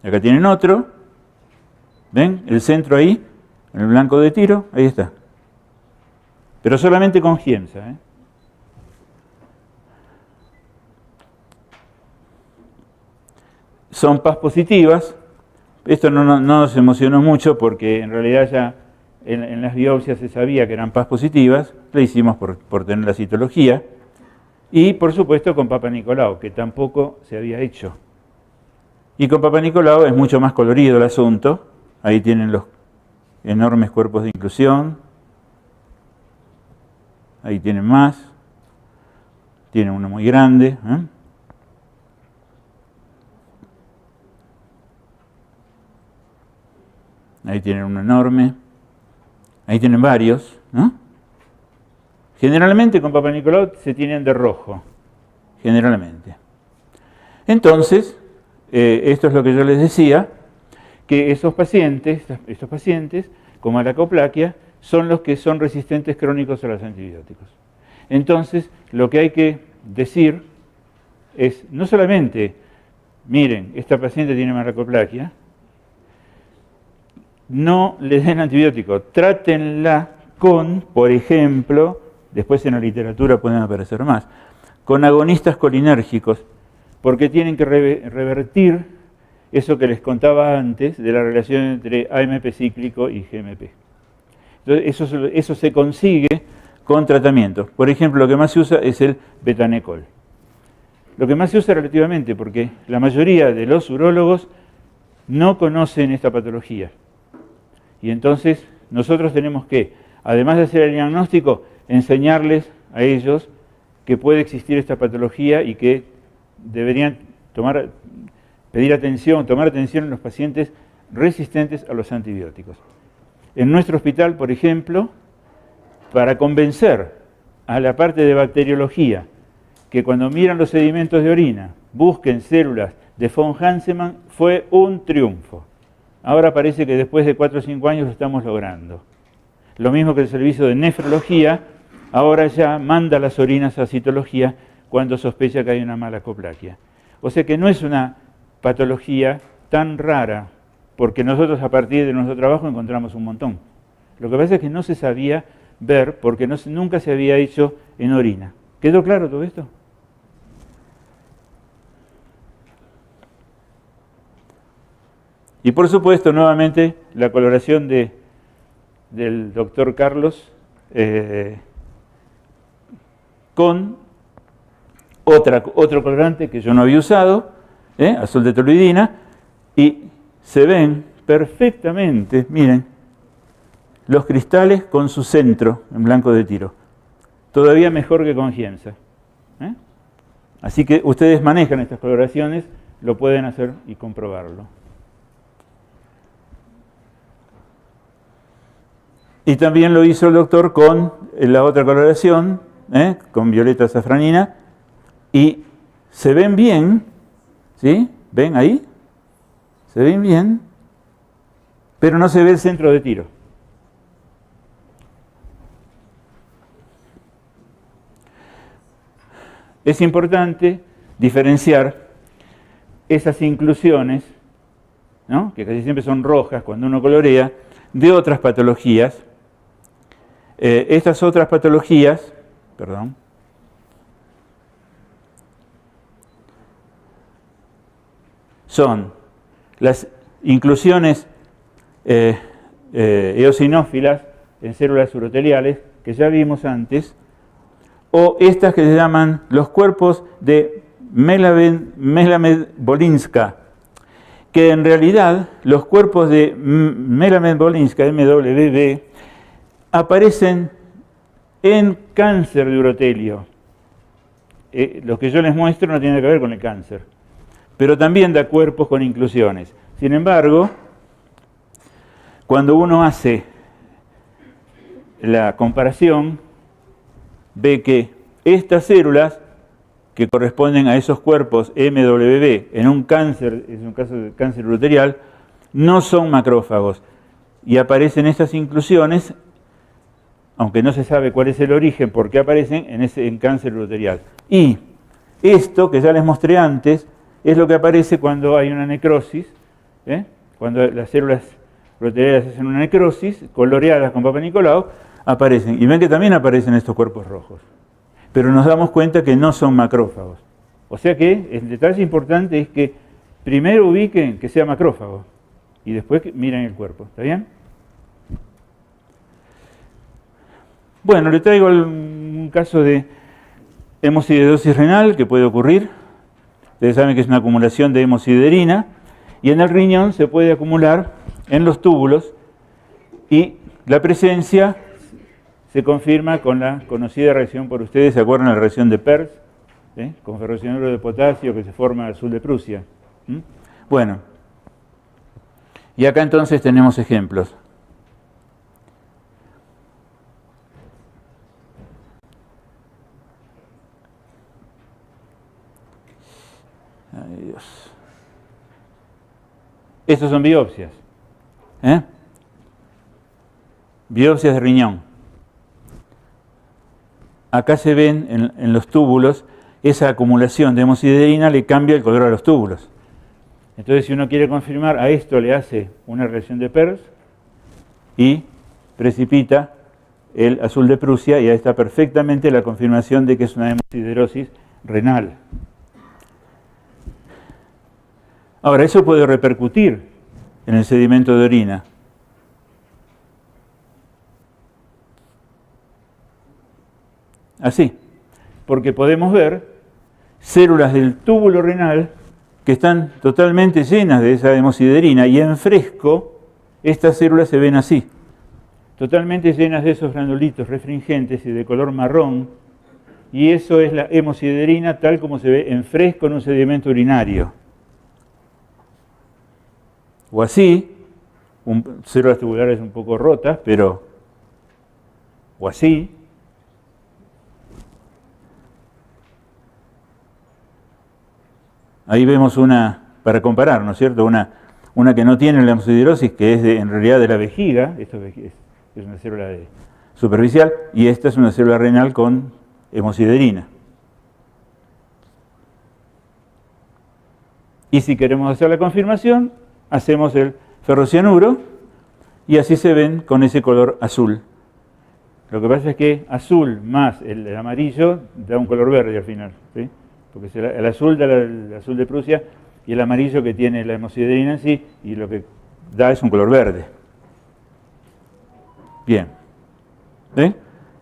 Acá tienen otro, ¿ven? El centro ahí, en el blanco de tiro, ahí está. Pero solamente con Giemsa, Son PAS positivas. Esto no nos emocionó mucho porque en realidad ya en las biopsias se sabía que eran PAS positivas. Le hicimos por tener la citología. Y por supuesto con Papa Nicolau, que tampoco se había hecho. Y con Papa Nicolau es mucho más colorido el asunto. Ahí tienen los enormes cuerpos de inclusión. Ahí tienen más. Tienen uno muy grande. Ahí tienen uno enorme. Ahí tienen varios, ¿no? Generalmente con Papa Nicolau se tienen de rojo. Generalmente. Entonces, esto es lo que yo les decía, que estos pacientes, como la coplaquia, son los que son resistentes crónicos a los antibióticos. Entonces, lo que hay que decir es, no solamente, miren, esta paciente tiene malacoplaquia, no le den antibiótico, trátenla con, por ejemplo, después en la literatura pueden aparecer más, con agonistas colinérgicos, porque tienen que revertir eso que les contaba antes de la relación entre AMP cíclico y GMP. Entonces, eso se consigue con tratamientos. Por ejemplo, lo que más se usa es el betanecol. Lo que más se usa relativamente, porque la mayoría de los urólogos no conocen esta patología. Y entonces nosotros tenemos que, además de hacer el diagnóstico, enseñarles a ellos que puede existir esta patología y que deberían tomar atención en los pacientes resistentes a los antibióticos. En nuestro hospital, por ejemplo, para convencer a la parte de bacteriología que cuando miran los sedimentos de orina busquen células de von Hansemann, fue un triunfo. Ahora parece que después de 4 o 5 años lo estamos logrando. Lo mismo que el servicio de nefrología, ahora ya manda las orinas a citología cuando sospecha que hay una malacoplaquia. O sea que no es una patología tan rara, porque nosotros a partir de nuestro trabajo encontramos un montón. Lo que pasa es que no se sabía ver porque nunca se había hecho en orina. ¿Quedó claro todo esto? Y por supuesto, nuevamente, la coloración del doctor Carlos con otro colorante que yo no había usado, azul de toluidina, y se ven perfectamente, miren, los cristales con su centro en blanco de tiro. Todavía mejor que con Giemsa. Así que ustedes manejan estas coloraciones, lo pueden hacer y comprobarlo. Y también lo hizo el doctor con la otra coloración, con violeta safranina, y se ven bien, ¿sí? ¿Ven ahí? Se ven bien, pero no se ve el centro de tiro. Es importante diferenciar esas inclusiones, ¿no?, que casi siempre son rojas cuando uno colorea, de otras patologías. Estas otras patologías, son las inclusiones eosinófilas en células uroteliales, que ya vimos antes, o estas que se llaman los cuerpos de Melamed-Wolinska, que en realidad los cuerpos de Melamed-Wolinska, MWB, aparecen en cáncer de urotelio. Lo que yo les muestro no tiene que ver con el cáncer, pero también da cuerpos con inclusiones. Sin embargo, cuando uno hace la comparación, ve que estas células que corresponden a esos cuerpos MWB en un cáncer, es un caso de cáncer uroterial, no son macrófagos y aparecen estas inclusiones, aunque no se sabe cuál es el origen, por qué aparecen en cáncer uroterial. Y esto que ya les mostré antes es lo que aparece cuando hay una necrosis, cuando las células uroteriales hacen una necrosis, coloreadas con Papa Nicolau, aparecen. Y ven que también aparecen estos cuerpos rojos. Pero nos damos cuenta que no son macrófagos. O sea que el detalle importante es que primero ubiquen que sea macrófago y después miren el cuerpo. ¿Está bien? Bueno, le traigo un caso de hemosiderosis renal que puede ocurrir. Ustedes saben que es una acumulación de hemosiderina y en el riñón se puede acumular en los túbulos y la presencia se confirma con la conocida reacción por ustedes, ¿se acuerdan de la reacción de Peirce? Con ferrocianuro de potasio que se forma al sur de Prusia. Bueno, y acá entonces tenemos ejemplos. Ay, Dios. Estas son biopsias. Biopsias de riñón. Acá se ven en los túbulos esa acumulación de hemosiderina le cambia el color a los túbulos. Entonces, si uno quiere confirmar, a esto le hace una reacción de Peirce y precipita el azul de Prusia, y ahí está perfectamente la confirmación de que es una hemosiderosis renal. Ahora, eso puede repercutir en el sedimento de orina. Así, porque podemos ver células del túbulo renal que están totalmente llenas de esa hemosiderina, y en fresco estas células se ven así, totalmente llenas de esos granulitos refringentes y de color marrón, y eso es la hemosiderina tal como se ve en fresco en un sedimento urinario. O así, células tubulares un poco rotas, pero o así. Ahí vemos una, para comparar, ¿no es cierto? Una que no tiene la hemosiderosis, que es en realidad de la vejiga, esto es una célula superficial, y esta es una célula renal con hemosiderina. Y si queremos hacer la confirmación, hacemos el ferrocianuro, y así se ven con ese color azul. Lo que pasa es que azul más el amarillo da un color verde al final, ¿sí? Porque es el azul el azul de Prusia y el amarillo que tiene la hemosiderina en sí, y lo que da es un color verde. Bien. ¿Sí?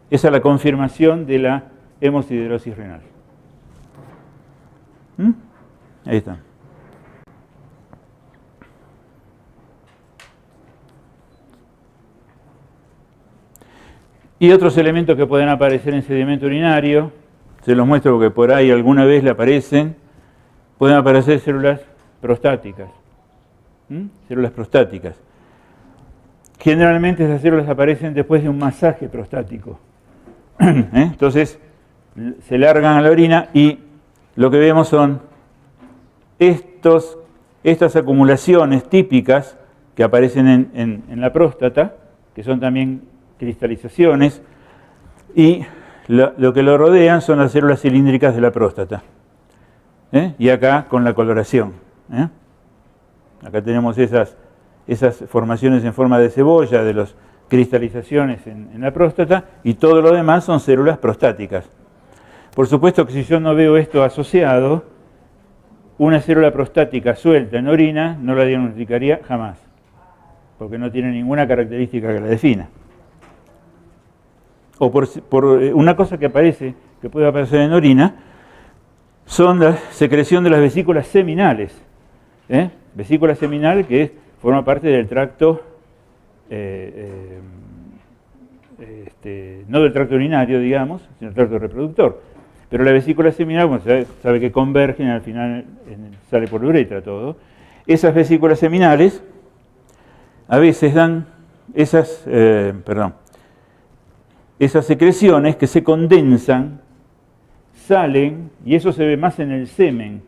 Esa es la confirmación de la hemosiderosis renal. Ahí está. Y otros elementos que pueden aparecer en sedimento urinario, se los muestro porque por ahí alguna vez le aparecen, pueden aparecer células prostáticas. Células prostáticas. Generalmente esas células aparecen después de un masaje prostático. Entonces, se largan a la orina y lo que vemos son estas acumulaciones típicas que aparecen en la próstata, que son también cristalizaciones, y lo que lo rodean son las células cilíndricas de la próstata. Y acá con la coloración. Acá tenemos esas formaciones en forma de cebolla de las cristalizaciones en la próstata, y todo lo demás son células prostáticas. Por supuesto que si yo no veo esto asociado, una célula prostática suelta en orina no la diagnosticaría jamás, porque no tiene ninguna característica que la defina. O por una cosa que puede aparecer en orina, son la secreción de las vesículas seminales. Vesícula seminal que forma parte del tracto, no del tracto urinario, digamos, sino del tracto reproductor. Pero la vesícula seminal, bueno, sabe que convergen, al final sale por la uretra todo. Esas vesículas seminales a veces dan esas secreciones que se condensan, salen, y eso se ve más en el semen.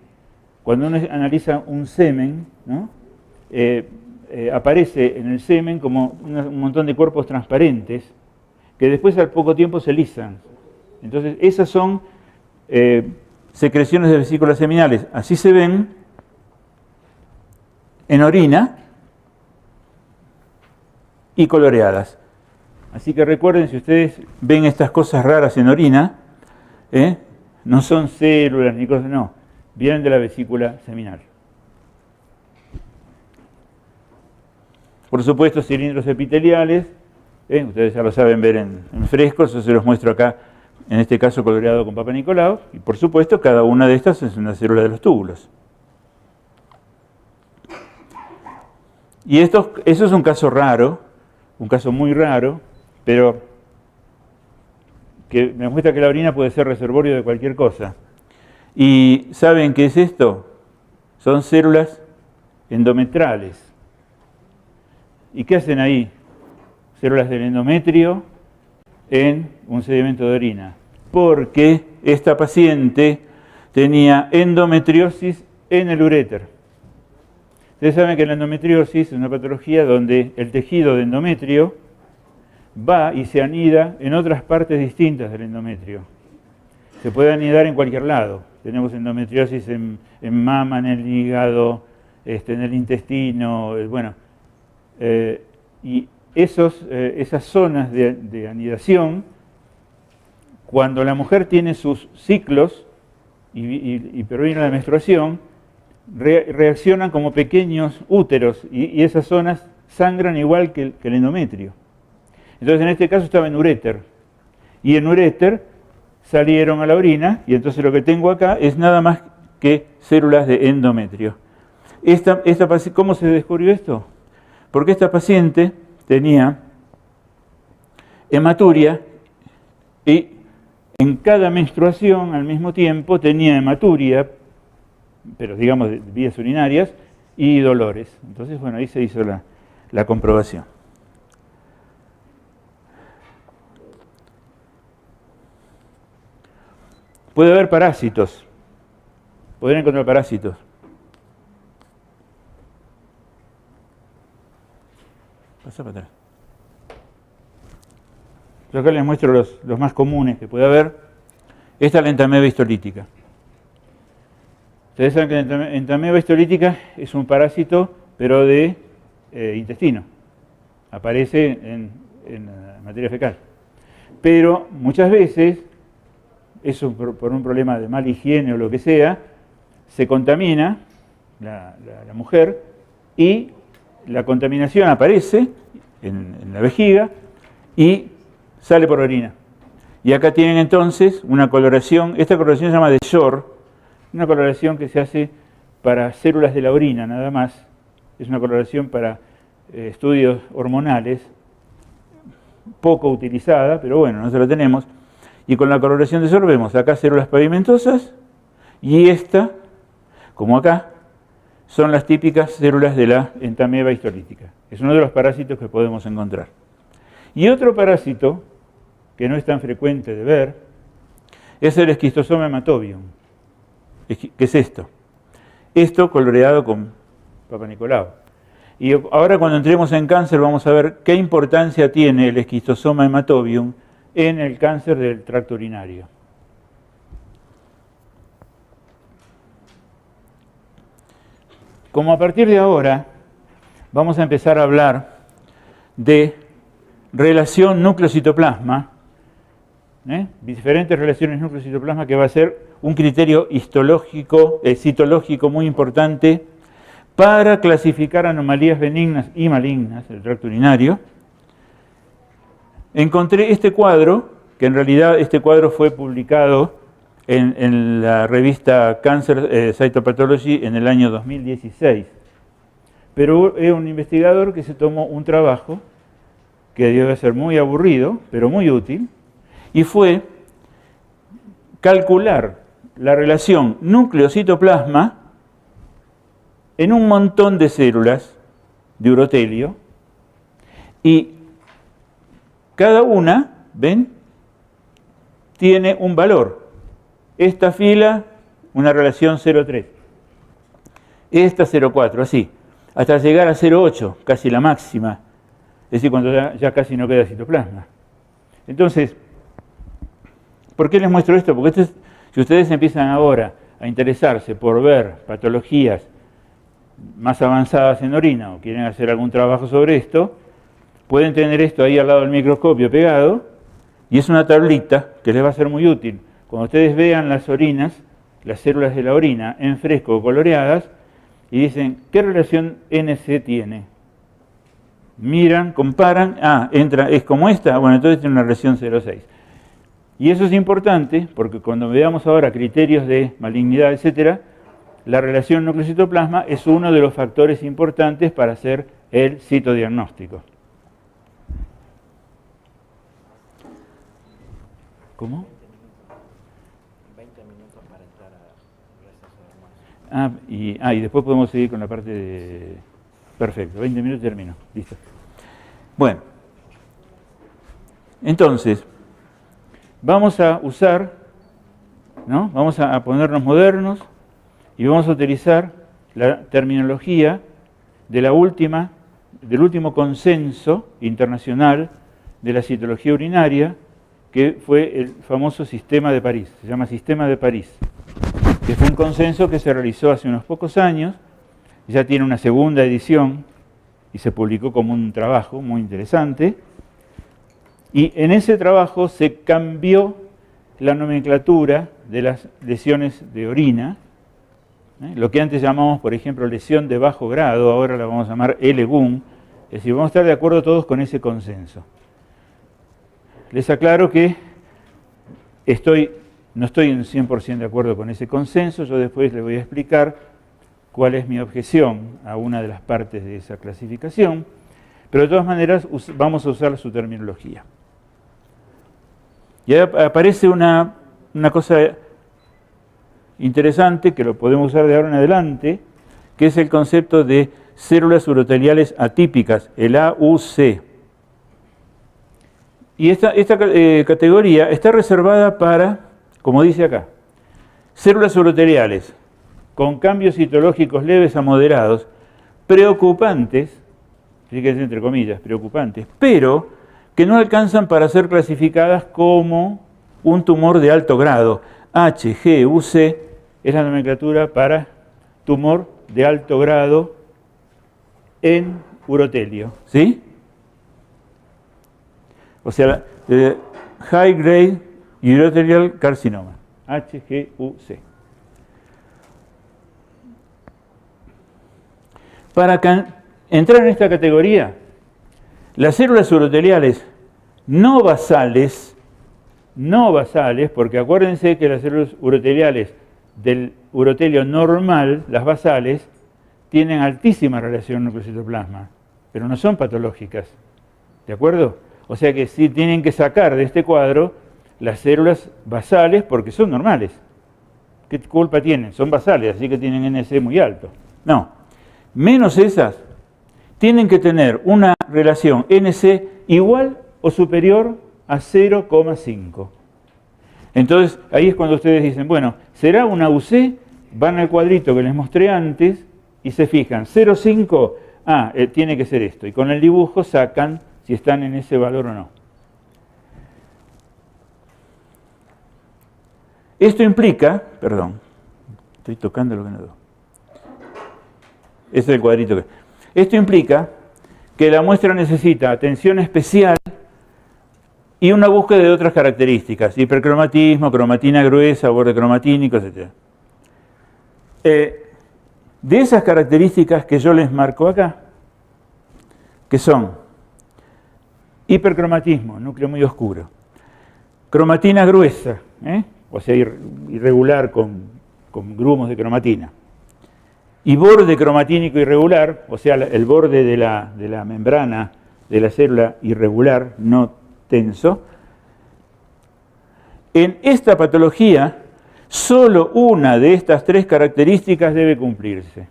Cuando uno analiza un semen, ¿no? Aparece en el semen como un montón de cuerpos transparentes que después al poco tiempo se lisan. Entonces, esas son secreciones de vesículas seminales. Así se ven en orina y coloreadas. Así que recuerden, si ustedes ven estas cosas raras en orina, no son células ni cosas, no, vienen de la vesícula seminal. Por supuesto, cilindros epiteliales, ustedes ya lo saben ver en fresco, eso se los muestro acá, en este caso coloreado con Papa Nicolau, y por supuesto cada una de estas es una célula de los túbulos. Y eso es un caso raro, un caso muy raro, pero que me muestra que la orina puede ser reservorio de cualquier cosa. ¿Y saben qué es esto? Son células endometrales. ¿Y qué hacen ahí? Células del endometrio en un sedimento de orina. Porque esta paciente tenía endometriosis en el uréter. Ustedes saben que la endometriosis es una patología donde el tejido de endometrio va y se anida en otras partes distintas del endometrio. Se puede anidar en cualquier lado. Tenemos endometriosis en mama, en el hígado, en el intestino, bueno. Y esas zonas de anidación, cuando la mujer tiene sus ciclos y proviene la menstruación, reaccionan como pequeños úteros y esas zonas sangran igual que el endometrio. Entonces en este caso estaba en uréter y en uréter salieron a la orina y entonces lo que tengo acá es nada más que células de endometrio. ¿Cómo se descubrió esto? Porque esta paciente tenía hematuria y en cada menstruación al mismo tiempo tenía hematuria, pero digamos de vías urinarias, y dolores. Entonces, bueno, ahí se hizo la comprobación. Puede haber parásitos. Podrían encontrar parásitos. Pasa para atrás. Yo acá les muestro los más comunes que puede haber. Esta es la entameba histolítica. Ustedes saben que la entameba histolítica es un parásito, pero de intestino. Aparece en materia fecal. Pero muchas veces, eso por un problema de mala higiene o lo que sea, se contamina la mujer y la contaminación aparece en la vejiga y sale por orina. Y acá tienen entonces una coloración, esta coloración se llama de Shore, una coloración que se hace para células de la orina nada más, es una coloración para estudios hormonales, poco utilizada, pero bueno, nosotros la tenemos. Y con la coloración de Shore vemos acá células pavimentosas y esta, como acá, son las típicas células de la entameba histolítica. Es uno de los parásitos que podemos encontrar. Y otro parásito, que no es tan frecuente de ver, es el Schistosoma hematobium. ¿Qué es esto? Esto coloreado con Papa Nicolau. Y ahora cuando entremos en cáncer vamos a ver qué importancia tiene el Schistosoma hematobium en el cáncer del tracto urinario. Como a partir de ahora vamos a empezar a hablar de relación núcleo-citoplasma, diferentes relaciones núcleo-citoplasma, que va a ser un criterio histológico, citológico muy importante para clasificar anomalías benignas y malignas del tracto urinario. Encontré este cuadro, que en realidad este cuadro fue publicado en la revista Cancer Cytopathology en el año 2016. Pero es un investigador que se tomó un trabajo que debe ser muy aburrido, pero muy útil, y fue calcular la relación núcleo-citoplasma en un montón de células de urotelio, y cada una, ¿ven?, tiene un valor. Esta fila, una relación 0,3. Esta 0,4, así, hasta llegar a 0,8, casi la máxima. Es decir, cuando ya casi no queda citoplasma. Entonces, ¿por qué les muestro esto? Porque si ustedes empiezan ahora a interesarse por ver patologías más avanzadas en orina o quieren hacer algún trabajo sobre esto, pueden tener esto ahí al lado del microscopio pegado, y es una tablita que les va a ser muy útil. Cuando ustedes vean las orinas, las células de la orina en fresco o coloreadas, y dicen, ¿qué relación NC tiene? Miran, comparan, es como esta, bueno, entonces tiene una relación 0,6. Y eso es importante porque cuando veamos ahora criterios de malignidad, etcétera, la relación núcleo-citoplasma es uno de los factores importantes para hacer el citodiagnóstico. ¿Cómo? 20 minutos para entrar a receso de almuerzo. Y después podemos seguir con la parte de... Perfecto, 20 minutos y termino. Listo. Bueno, entonces, vamos a usar, ¿no? Vamos a ponernos modernos y vamos a utilizar la terminología del último consenso internacional de la citología urinaria, que fue el famoso Sistema de París, se llama Sistema de París, que fue un consenso que se realizó hace unos pocos años, ya tiene una segunda edición y se publicó como un trabajo muy interesante, y en ese trabajo se cambió la nomenclatura de las lesiones de orina, lo que antes llamamos, por ejemplo, lesión de bajo grado, ahora la vamos a llamar LGUN, es decir, vamos a estar de acuerdo todos con ese consenso. Les aclaro que no estoy en 100% de acuerdo con ese consenso, yo después les voy a explicar cuál es mi objeción a una de las partes de esa clasificación, pero de todas maneras vamos a usar su terminología. Y aparece una cosa interesante que lo podemos usar de ahora en adelante, que es el concepto de células uroteliales atípicas, el AUC. Y esta categoría está reservada para, como dice acá, células uroteliales con cambios citológicos leves a moderados, preocupantes, fíjense entre comillas, preocupantes, pero que no alcanzan para ser clasificadas como un tumor de alto grado. HGUC es la nomenclatura para tumor de alto grado en urotelio, ¿sí? O sea, High Grade Urothelial Carcinoma, HGUC. Para entrar en esta categoría, las células uroteliales no basales, porque acuérdense que las células uroteliales del urotelio normal, las basales, tienen altísima relación nucleocitoplasma, pero no son patológicas, ¿de acuerdo? O sea que sí tienen que sacar de este cuadro las células basales porque son normales. ¿Qué culpa tienen? Son basales, así que tienen NC muy alto. No, menos esas, tienen que tener una relación NC igual o superior a 0,5. Entonces, ahí es cuando ustedes dicen, bueno, ¿será una UC? Van al cuadrito que les mostré antes y se fijan, 0,5, tiene que ser esto. Y con el dibujo sacan si están en ese valor o no. Esto implica, perdón, estoy tocando lo que no veo. Ese es el cuadrito. Esto implica que la muestra necesita atención especial y una búsqueda de otras características, hipercromatismo, cromatina gruesa, borde cromatínico, etc. De esas características que yo les marco acá, que son hipercromatismo, núcleo muy oscuro, cromatina gruesa, o sea, irregular con grumos de cromatina, y borde cromatínico irregular, o sea, el borde de la membrana de la célula irregular, no tenso. En esta patología, solo una de estas tres características debe cumplirse.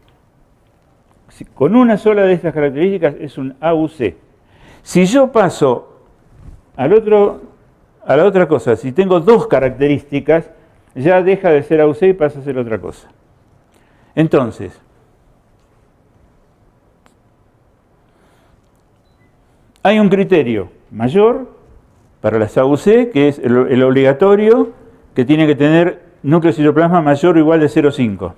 Con una sola de estas características es un AUC. Si yo paso a la otra cosa, si tengo dos características, ya deja de ser AUC y pasa a ser otra cosa. Entonces, hay un criterio mayor para las AUC, que es el obligatorio, que tiene que tener nucleocitoplasma mayor o igual de 0,5.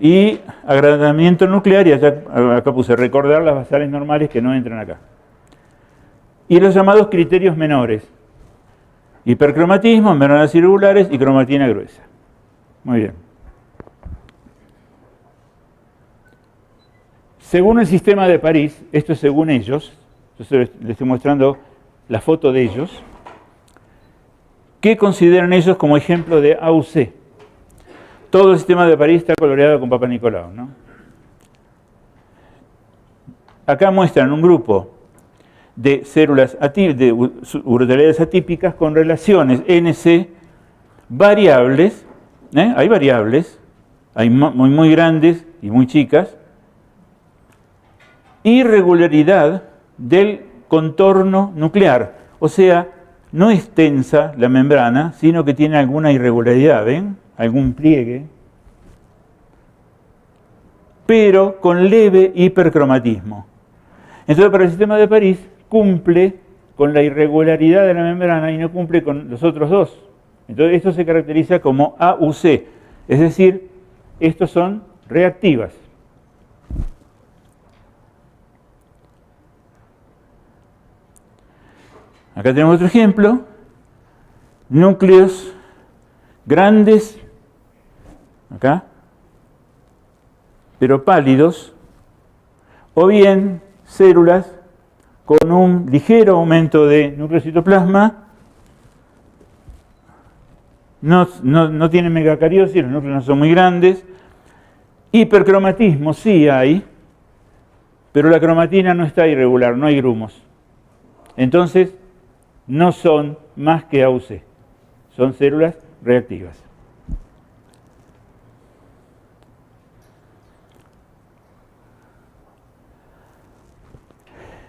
Y agrandamiento nuclear, y acá puse recordar las basales normales que no entran acá. Y los llamados criterios menores: hipercromatismo, membranas irregulares y cromatina gruesa. Muy bien. Según el Sistema de París, esto es según ellos, yo les estoy mostrando la foto de ellos, ¿qué consideran ellos como ejemplo de AUC? Todo el Sistema de París está coloreado con Papa Nicolau, ¿no? Acá muestran un grupo de células de uroteliales atípicas con relaciones NC variables, hay variables, hay muy grandes y muy chicas, irregularidad del contorno nuclear, o sea, no es tensa la membrana, sino que tiene alguna irregularidad, ¿ven? Algún pliegue. pero con leve hipercromatismo. Entonces, para el sistema de París cumple con la irregularidad de la membrana y no cumple con los otros dos. Entonces, esto se caracteriza como AUC, es decir, estos son reactivas. Acá tenemos otro ejemplo, núcleos grandes, acá, pero pálidos, o bien células con un ligero aumento de núcleo citoplasma, no tienen megacariosis, los núcleos no son muy grandes, hipercromatismo sí hay, pero la cromatina no está irregular, no hay grumos. Entonces, no son más que AUC, son células reactivas.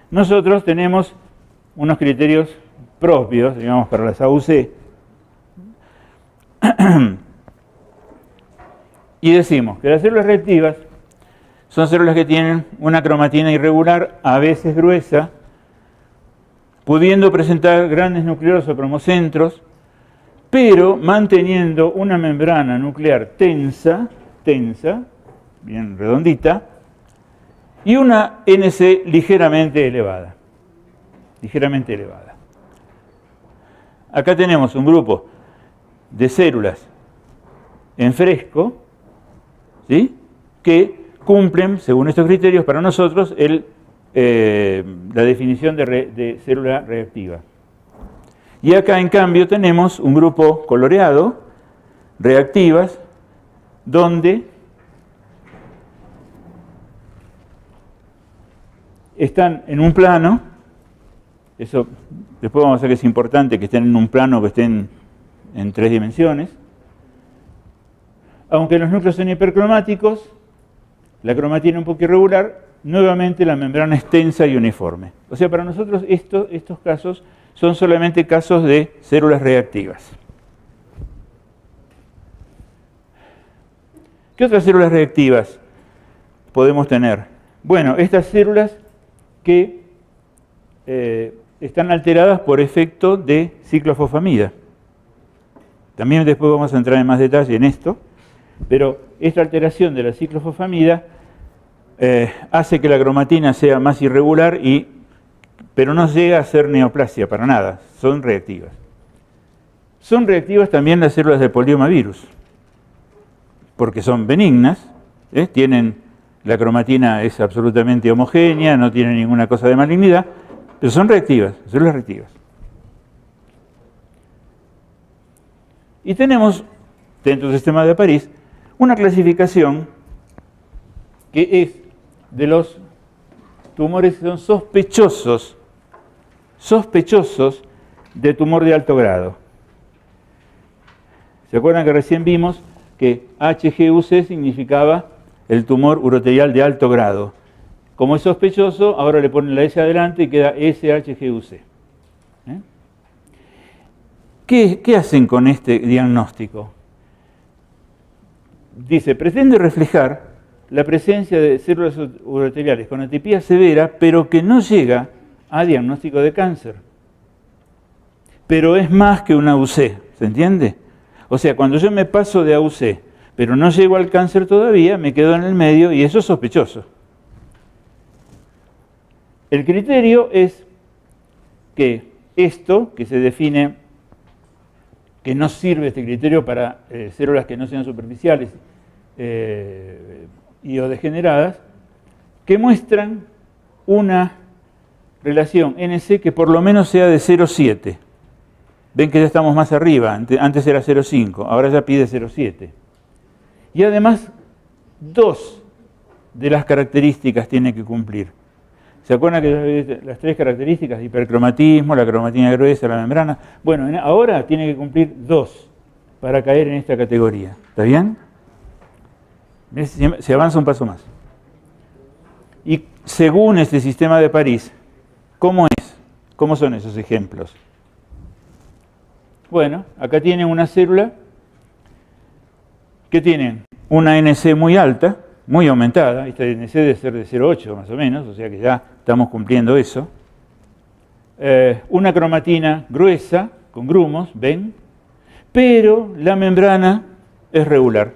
Nosotros tenemos unos criterios propios, digamos, para las AUC. Y decimos que las células reactivas son células que tienen una cromatina irregular, a veces gruesa, pudiendo presentar grandes nucleolos o cromocentros, pero manteniendo una membrana nuclear tensa, bien redondita, y una NC ligeramente elevada. Acá tenemos un grupo de células en fresco, ¿sí?, que cumplen, según estos criterios, para nosotros, la definición de célula reactiva. Y acá, en cambio, tenemos un grupo coloreado, reactivas, donde están en un plano, eso después vamos a ver que es importante que estén en un plano, que estén en 3 dimensiones, aunque los núcleos son hipercromáticos, la cromatina un poco irregular, nuevamente la membrana es tensa y uniforme. O sea, para nosotros estos casos son solamente casos de células reactivas. ¿Qué otras células reactivas podemos tener? Bueno, estas células que están alteradas por efecto de ciclofosfamida. También después vamos a entrar en más detalle en esto, pero esta alteración de la ciclofosfamida hace que la cromatina sea más irregular, pero no llega a ser neoplasia para nada, son reactivas. Son reactivas también las células del poliomavirus, porque son benignas, la cromatina es absolutamente homogénea, no tiene ninguna cosa de malignidad, pero son reactivas, células reactivas. Y tenemos, dentro del sistema de París, una clasificación que es de los tumores que son sospechosos de tumor de alto grado. ¿Se acuerdan que recién vimos que HGUC significaba el tumor uroterial de alto grado? Como es sospechoso, ahora le ponen la S adelante y queda SHGUC. ¿Qué hacen con este diagnóstico? Dice, pretende reflejar la presencia de células uroteriales con atipía severa, pero que no llega a diagnóstico de cáncer. Pero es más que una AUC, ¿se entiende? O sea, cuando yo me paso de AUC, pero no llego al cáncer todavía, me quedo en el medio y eso es sospechoso. El criterio es que esto, que se define, que no sirve este criterio para células que no sean superficiales y o degeneradas, que muestran una relación NC que por lo menos sea de 0,7. Ven que ya estamos más arriba, antes era 0,5, ahora ya pide 0,7. Y además, 2 de las características tiene que cumplir. ¿Se acuerdan que las 3 características? Hipercromatismo, la cromatina gruesa, la membrana. Bueno, ahora tiene que cumplir 2 para caer en esta categoría. ¿Está bien? Se avanza un paso más. Y según este sistema de París, ¿cómo es? ¿Cómo son esos ejemplos? Bueno, acá tienen una célula que tiene una NC muy alta, muy aumentada, esta DNC debe ser de 0,8 más o menos, o sea que ya estamos cumpliendo eso. Una cromatina gruesa, con grumos, ¿ven? Pero la membrana es regular.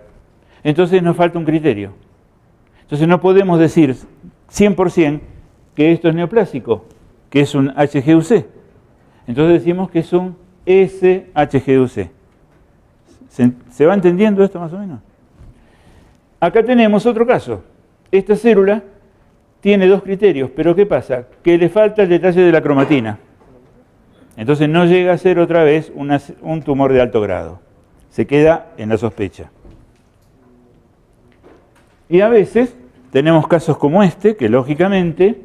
Entonces nos falta un criterio. Entonces no podemos decir 100% que esto es neoplásico, que es un HGUC. Entonces decimos que es un SHGUC. ¿Se va entendiendo esto más o menos? Acá tenemos otro caso. Esta célula tiene dos criterios, pero ¿qué pasa? Que le falta el detalle de la cromatina. Entonces no llega a ser otra vez un tumor de alto grado. Se queda en la sospecha. Y a veces tenemos casos como este, que lógicamente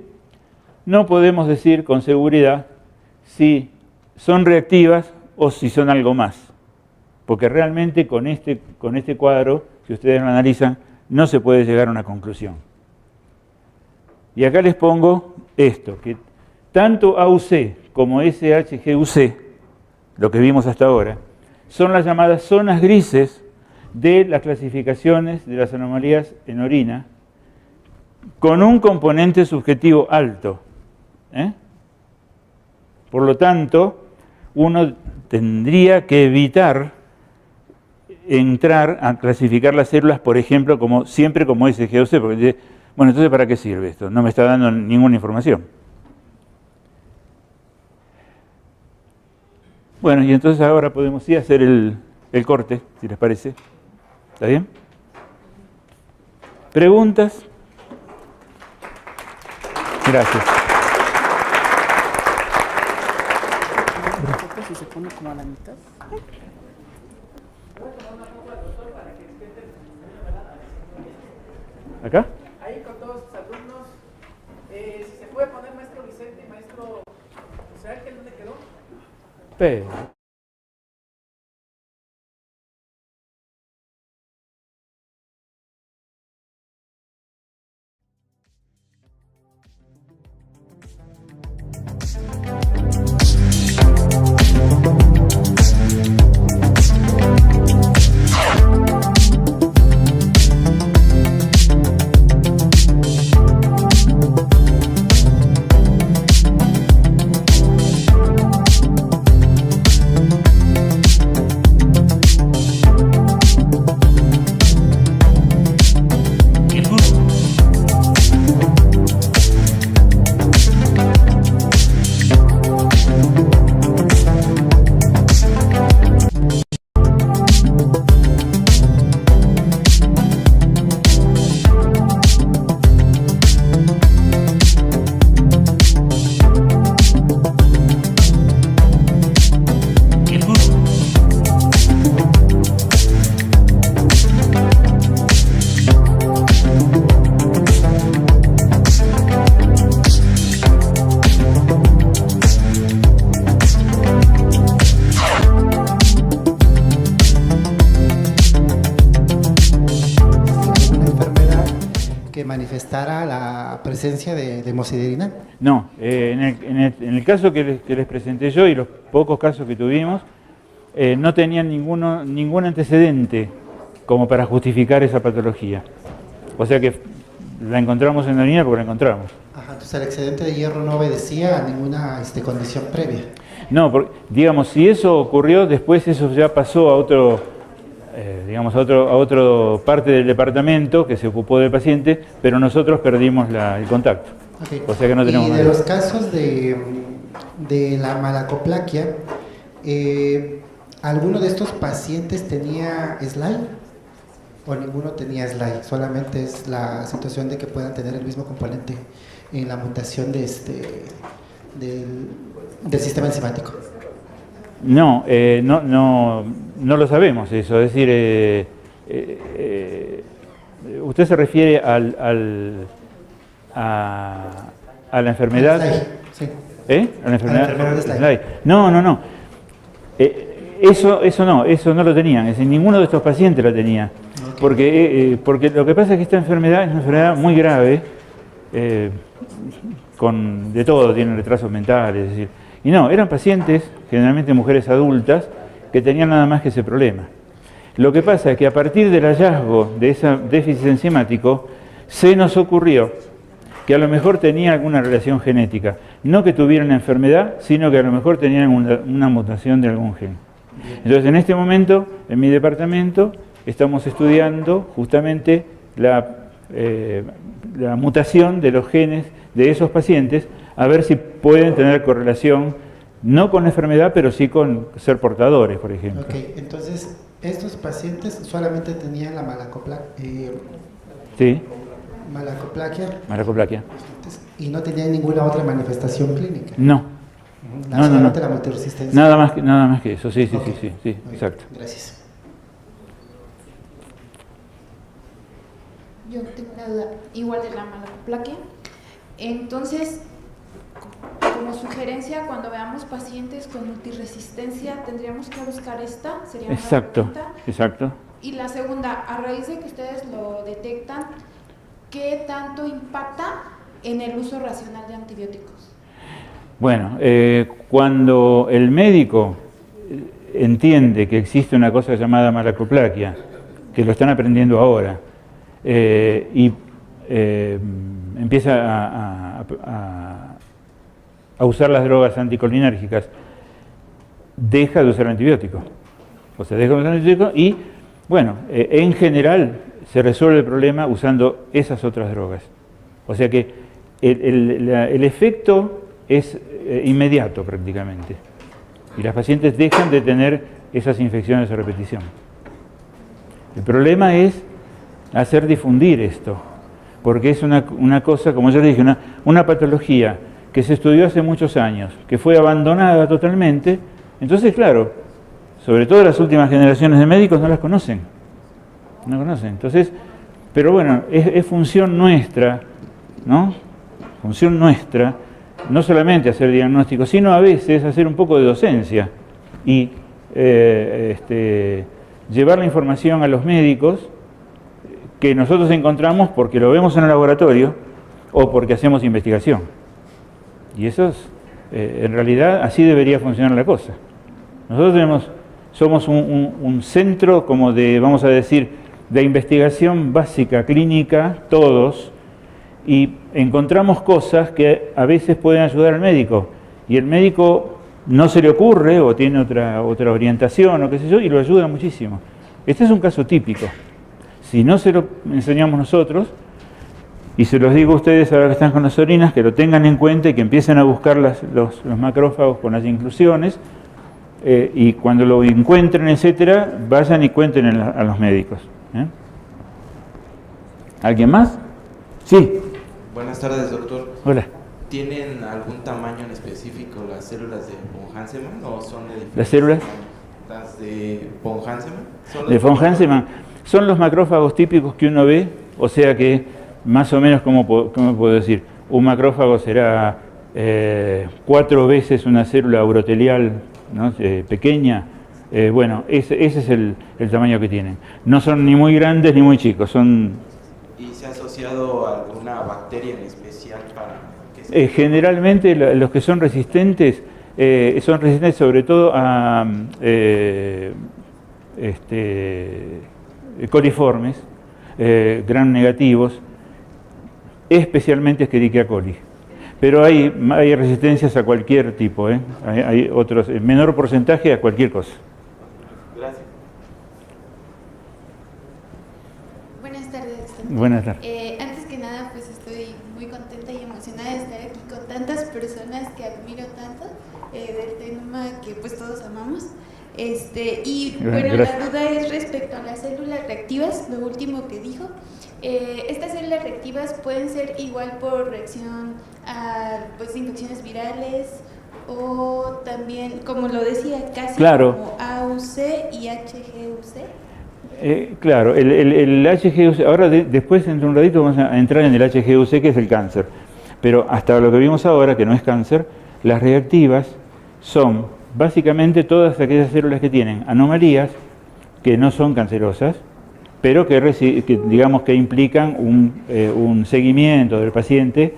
no podemos decir con seguridad si son reactivas o si son algo más. Porque realmente con este cuadro, si ustedes lo analizan, no se puede llegar a una conclusión. Y acá les pongo esto, que tanto AUC como SHGUC, lo que vimos hasta ahora, son las llamadas zonas grises de las clasificaciones de las anomalías en orina, con un componente subjetivo alto. Por lo tanto, uno tendría que evitar entrar a clasificar las células, por ejemplo, siempre como SGOC, porque dice, bueno, entonces ¿para qué sirve esto? No me está dando ninguna información. Bueno, y entonces ahora podemos ir a hacer el corte, si les parece. ¿Está bien? ¿Preguntas? Gracias. Si se pone como a la mitad. ¿Acá? Ahí con todos sus alumnos. Si se puede poner maestro Vicente y maestro José Ángel, ¿dónde quedó? Pero... manifestara la presencia de hemosiderina? No, en el caso que les presenté yo y los pocos casos que tuvimos, no tenían ningún antecedente como para justificar esa patología. O sea que la encontramos en la orina porque la encontramos. Ajá, entonces el excedente de hierro no obedecía a ninguna condición previa. No, porque, digamos, si eso ocurrió, después eso ya pasó a otra parte del departamento que se ocupó del paciente, pero nosotros perdimos el contacto. Okay. O sea que no tenemos y de nada. Los casos de la malacoplaquia, ¿alguno de estos pacientes tenía SLAI? ¿O ninguno tenía SLAI? Solamente es la situación de que puedan tener el mismo componente en la mutación del sistema enzimático. No, no lo sabemos eso. Es decir, usted se refiere a la enfermedad. SLAI, sí. A la enfermedad de SLAI. No. Eso no lo tenían. Es decir, ninguno de estos pacientes lo tenía. Okay. Porque lo que pasa es que esta enfermedad es una enfermedad muy grave, de todo, tienen retrasos mentales, es decir. Y no, eran pacientes, generalmente mujeres adultas, que tenían nada más que ese problema. Lo que pasa es que a partir del hallazgo de ese déficit enzimático, se nos ocurrió que a lo mejor tenía alguna relación genética. No que tuvieran enfermedad, sino que a lo mejor tenían una mutación de algún gen. Entonces, en este momento, en mi departamento, estamos estudiando justamente la mutación de los genes de esos pacientes, a ver si pueden tener correlación, no con la enfermedad, pero sí con ser portadores, por ejemplo. Ok, entonces, estos pacientes solamente tenían la Sí, malacoplaquia y no tenían ninguna otra manifestación clínica. no. No. Solamente la multiresistencia. Nada más que eso, sí, Ok. sí, exacto. Gracias. Yo tengo una duda, igual de la malacoplaquia. Entonces, como sugerencia, cuando veamos pacientes con multiresistencia, tendríamos que buscar esta, sería una Exacto, pregunta. exacto. Y la segunda, a raíz de que ustedes lo detectan, ¿qué tanto impacta en el uso racional de antibióticos? Bueno, cuando el médico entiende que existe una cosa llamada malacoplaquia, que lo están aprendiendo ahora, y empieza a usar las drogas anticolinérgicas, deja de usar antibióticos. O sea, deja de usar antibióticos y, bueno, en general se resuelve el problema usando esas otras drogas. O sea que el efecto es inmediato prácticamente. Y las pacientes dejan de tener esas infecciones a repetición. El problema es hacer difundir esto, porque es una cosa, como ya dije, una patología que se estudió hace muchos años, que fue abandonada totalmente. Entonces, claro, sobre todo las últimas generaciones de médicos no las conocen. No conocen. Entonces, pero bueno, es función nuestra, ¿no? Función nuestra, no solamente hacer diagnóstico, sino a veces hacer un poco de docencia y llevar la información a los médicos que nosotros encontramos porque lo vemos en el laboratorio o porque hacemos investigación. Y eso es, en realidad, así debería funcionar la cosa. Nosotros somos un centro como de, vamos a decir, de investigación básica, clínica, todos, y encontramos cosas que a veces pueden ayudar al médico, y el médico no se le ocurre o tiene otra orientación o qué sé yo, y lo ayuda muchísimo. Este es un caso típico. Si no se lo enseñamos nosotros, y se los digo a ustedes ahora que están con las orinas, que lo tengan en cuenta y que empiecen a buscar los macrófagos con las inclusiones, y cuando lo encuentren, etcétera, vayan y cuenten a los médicos. ¿Alguien más? Sí. Buenas tardes, doctor. Hola. ¿Tienen algún tamaño en específico las células de von Hansemann o son de diferentes ¿Las células? tamaños? ¿Las de von Hansemann? De von Hansemann son los macrófagos típicos que uno ve, o sea que más o menos, ¿cómo puedo decir? Un macrófago será 4 veces una célula urotelial, ¿no? Pequeña. Bueno, ese es el tamaño que tienen. No son ni muy grandes ni muy chicos, son... ¿Y se ha asociado a alguna bacteria en especial para que generalmente los que son resistentes sobre todo a coliformes, gram negativos, especialmente Escherichia coli. Pero hay resistencias a cualquier tipo, hay otros, en menor porcentaje a cualquier cosa. Gracias. Buenas tardes. Buenas tardes. Antes que nada, pues estoy muy contenta y emocionada de estar aquí con tantas personas que admiro tanto del tema que pues todos amamos. Y bueno, Gracias. la duda es respecto a las células reactivas, lo último que dijo. Estas células reactivas pueden ser igual por reacción a pues, infecciones virales o también, como lo decía, casi Claro. como AUC y HGUC. Claro, el HGUC, ahora después dentro de un ratito vamos a entrar en el HGUC, que es el cáncer, pero hasta lo que vimos ahora, que no es cáncer, las reactivas son básicamente todas aquellas células que tienen anomalías que no son cancerosas, pero que digamos que implican un seguimiento del paciente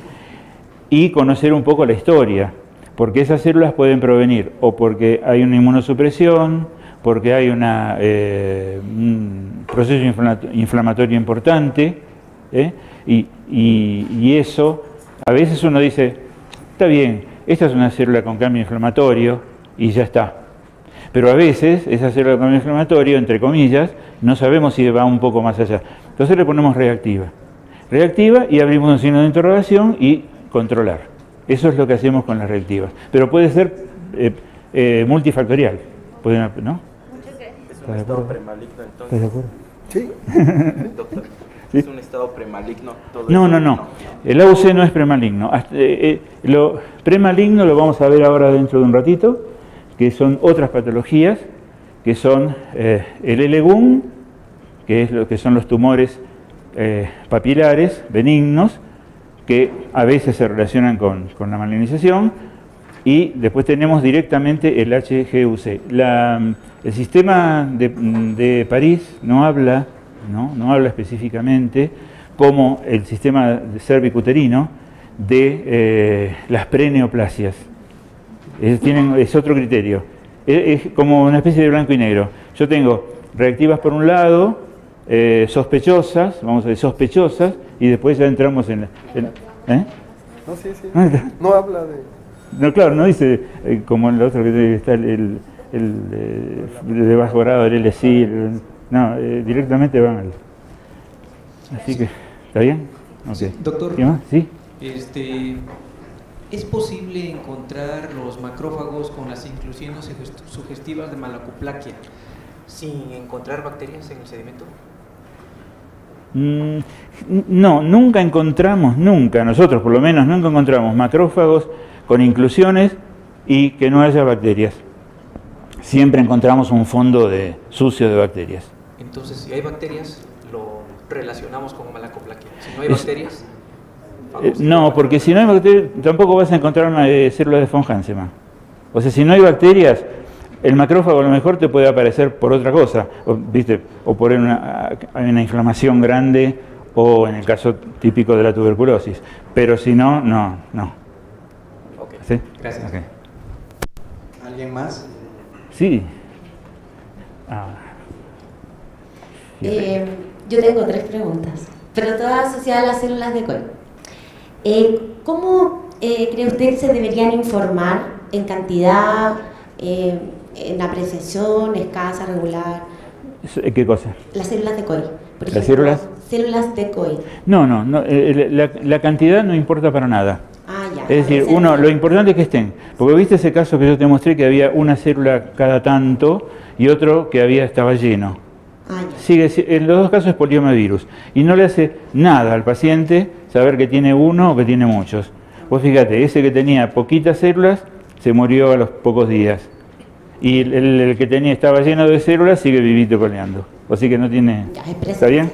y conocer un poco la historia, porque esas células pueden provenir o porque hay una inmunosupresión, porque hay un proceso inflamatorio importante, y eso, a veces uno dice, está bien, esta es una célula con cambio inflamatorio y ya está. Pero a veces esa célula con cambio inflamatorio, entre comillas, no sabemos si va un poco más allá. Entonces le ponemos reactiva. Reactiva y abrimos un signo de interrogación y controlar. Eso es lo que hacemos con las reactivas. Pero puede ser multifactorial, ¿no? Muchas gracias. Es un estado premaligno, ¿Estás de entonces. acuerdo? Sí. Doctor, Sí. es un estado premaligno. Todo No, eso? no, no. El AUC no es premaligno. Lo premaligno lo vamos a ver ahora dentro de un ratito, que son otras patologías, que son el LGUN, que es lo que son los tumores papilares benignos, que a veces se relacionan con la malignización, y después tenemos directamente el HGUC. El sistema de París no habla específicamente, como el sistema cervicuterino, de las preneoplasias. Es otro criterio. Es como una especie de blanco y negro. Yo tengo reactivas por un lado, sospechosas, vamos a decir sospechosas, y después ya entramos en No, sí. No habla de... No, claro, no dice como en el otro que está el de bajo grado, el LSI, no, directamente van al... Así que, ¿está bien? Okay. Doctor, ¿Qué más? ¿Sí? ¿Es posible encontrar los macrófagos con las inclusiones sugestivas de malacoplaquia sin encontrar bacterias en el sedimento? No, nosotros por lo menos nunca encontramos macrófagos con inclusiones y que no haya bacterias. Siempre encontramos un fondo sucio de bacterias. Entonces, si hay bacterias, lo relacionamos con malacoplaquia. Si no hay bacterias... No, porque si no hay bacterias, tampoco vas a encontrar una célula de von Hansemann. O sea, si no hay bacterias, el macrófago a lo mejor te puede aparecer por otra cosa, o por una inflamación grande, o en el caso típico de la tuberculosis. Pero si no, no. Ok, ¿Sí? gracias. Okay. ¿Alguien más? Sí. Yo tengo 3 preguntas, pero todas asociadas a las células de COI. ¿Cómo cree usted que se deberían informar en cantidad, en apreciación, escasa, regular? ¿Qué cosa? Las células de COI. Por ¿Las ejemplo, células? Células de COI. No, la cantidad no importa para nada. Ya. Es decir, lo importante es que estén. Porque viste ese caso que yo te mostré, que había una célula cada tanto y otro que estaba lleno. Ya. En los dos casos es poliomavirus. Y no le hace nada al paciente saber que tiene uno o que tiene muchos. Vos fíjate, ese que tenía poquitas células se murió a los pocos días. Y el que estaba lleno de células sigue vivito coleando. Así que no tiene... Ya, ¿Está bien?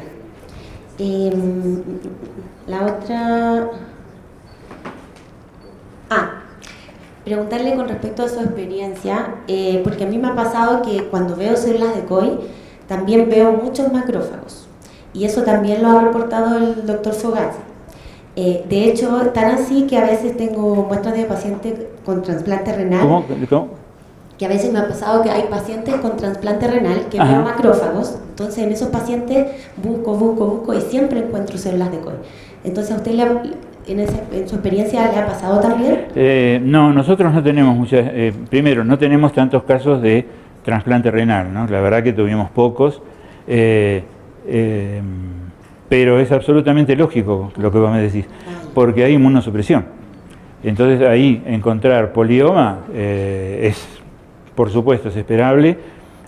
La otra... preguntarle con respecto a su experiencia, porque a mí me ha pasado que cuando veo células de COI, también veo muchos macrófagos. Y eso también lo ha reportado el doctor Fogazzi. De hecho, tan así que a veces tengo muestras de pacientes con trasplante renal. ¿Cómo? Que a veces me ha pasado que hay pacientes con trasplante renal que veo macrófagos. Entonces, en esos pacientes busco y siempre encuentro células de COI. Entonces, ¿a usted en su experiencia le ha pasado también? No, nosotros no tenemos muchas... primero, no tenemos tantos casos de trasplante renal, ¿no? La verdad que tuvimos pocos. Pero es absolutamente lógico lo que vos me decís, porque hay inmunosupresión. Entonces ahí encontrar polioma por supuesto, es esperable.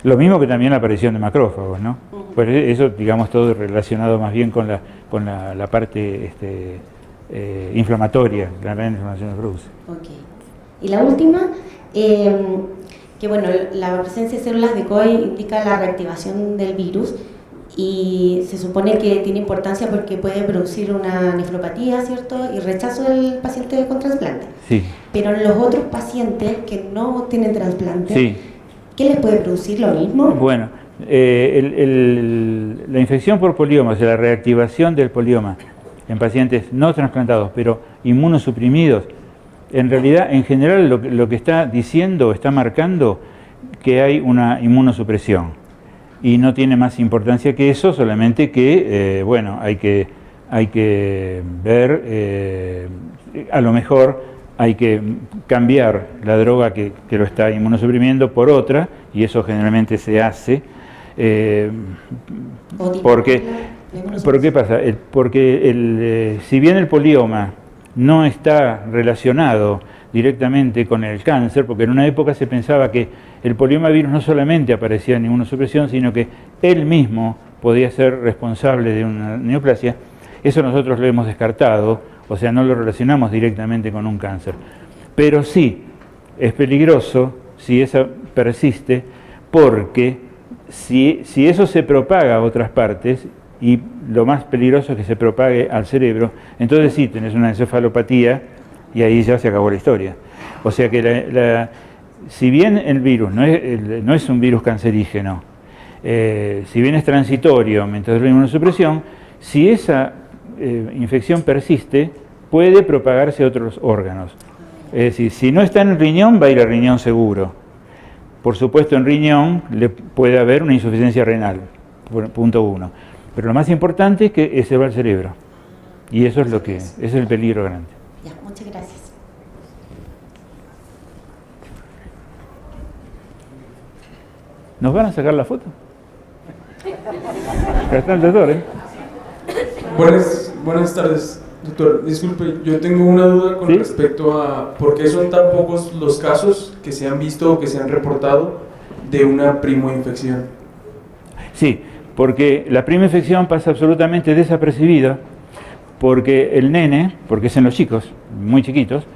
Lo mismo que también la aparición de macrófagos, ¿no? Pues eso, digamos, todo relacionado más bien con la parte inflamatoria, la gran inflamación que produce. Ok. Y la última, que bueno, la presencia de células de COI indica la reactivación del virus, y se supone que tiene importancia porque puede producir una nefropatía, ¿cierto? Y rechazo del paciente con trasplante. Sí. Pero en los otros pacientes que no tienen trasplante, sí. ¿Qué les puede producir lo mismo? Bueno, la infección por polioma, o sea, la reactivación del polioma en pacientes no trasplantados, pero inmunosuprimidos, en realidad, en general, lo que está diciendo, está marcando que hay una inmunosupresión. Y no tiene más importancia que eso, solamente que, bueno, hay que ver, a lo mejor hay que cambiar la droga que lo está inmunosuprimiendo por otra, y eso generalmente se hace. ¿Por qué pasa? Porque si bien el polioma no está relacionado directamente con el cáncer, porque en una época se pensaba que el poliomavirus no solamente aparecía en inmunosupresión, sino que él mismo podía ser responsable de una neoplasia. Eso nosotros lo hemos descartado, o sea, no lo relacionamos directamente con un cáncer. Pero sí, es peligroso si esa persiste, porque si eso se propaga a otras partes, y lo más peligroso es que se propague al cerebro, entonces sí, tenés una encefalopatía y ahí ya se acabó la historia. O sea que si bien el virus no es un virus cancerígeno, si bien es transitorio mientras dura la inmunosupresión, si esa infección persiste, puede propagarse a otros órganos. Es decir, si no está en el riñón, va a ir al riñón seguro. Por supuesto, en riñón puede haber una insuficiencia renal, punto 1. Pero lo más importante es que ese va al cerebro. Y eso es ese es el peligro grande. Ya, muchas gracias. ¿Nos van a sacar la foto? Acá está el doctor, ¿eh? Buenas tardes, doctor. Disculpe, yo tengo una duda con respecto a por qué son tan pocos los casos que se han visto o que se han reportado de una primoinfección. Sí, porque la primoinfección pasa absolutamente desapercibida, porque el nene, porque es en los chicos, muy chiquitos,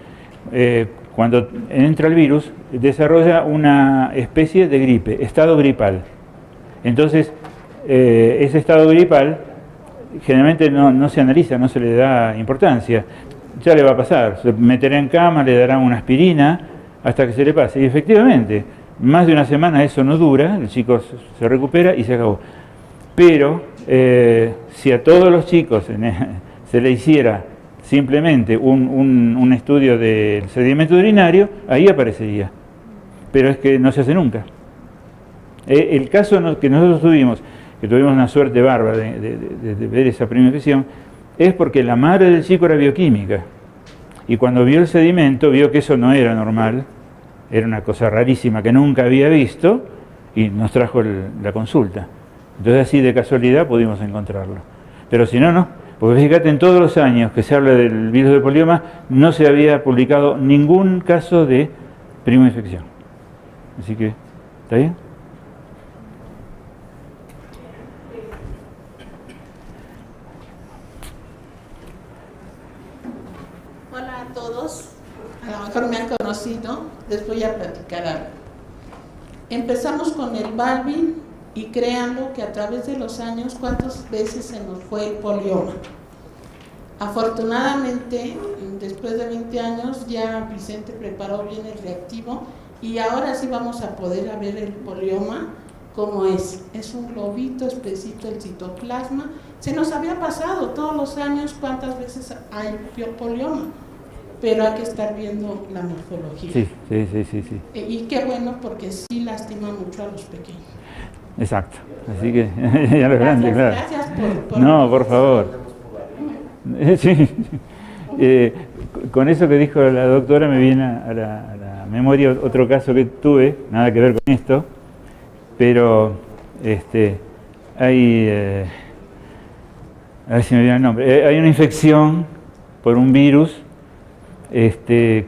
cuando entra el virus, desarrolla una especie de gripe, estado gripal. Entonces, ese estado gripal generalmente no se analiza, no se le da importancia. Ya le va a pasar, se meterá en cama, le darán una aspirina hasta que se le pase. Y efectivamente, más de una semana eso no dura, el chico se recupera y se acabó. Pero si a todos los chicos se le hiciera simplemente un estudio del sedimento urinario, ahí aparecería. Pero es que no se hace nunca. El caso que nosotros tuvimos, que tuvimos una suerte bárbara de ver esa primera infección, es porque la madre del chico era bioquímica. Y cuando vio el sedimento, vio que eso no era normal, era una cosa rarísima que nunca había visto, y nos trajo la consulta. Entonces así de casualidad pudimos encontrarlo. Pero si no, no. Porque fíjate, en todos los años que se habla del virus del polioma, no se había publicado ningún caso de primoinfección. Así que, ¿está bien? Hola a todos. A lo mejor me han conocido, les voy a platicar algo. Empezamos con el Balvin y créanlo que a través de los años, ¿cuántas veces se nos fue el polioma? Afortunadamente, después de 20 años, ya Vicente preparó bien el reactivo y ahora sí vamos a poder ver el polioma como es. Es un globito espesito el citoplasma. Se nos había pasado todos los años cuántas veces hay polioma, pero hay que estar viendo la morfología. Sí. Y qué bueno, porque sí lastima mucho a los pequeños. Exacto. Así que ya lo grande, claro. Gracias por... No, por favor. Sí. Con eso que dijo la doctora me viene a la memoria otro caso que tuve, nada que ver con esto, pero hay, a ver si me viene el nombre, hay una infección por un virus que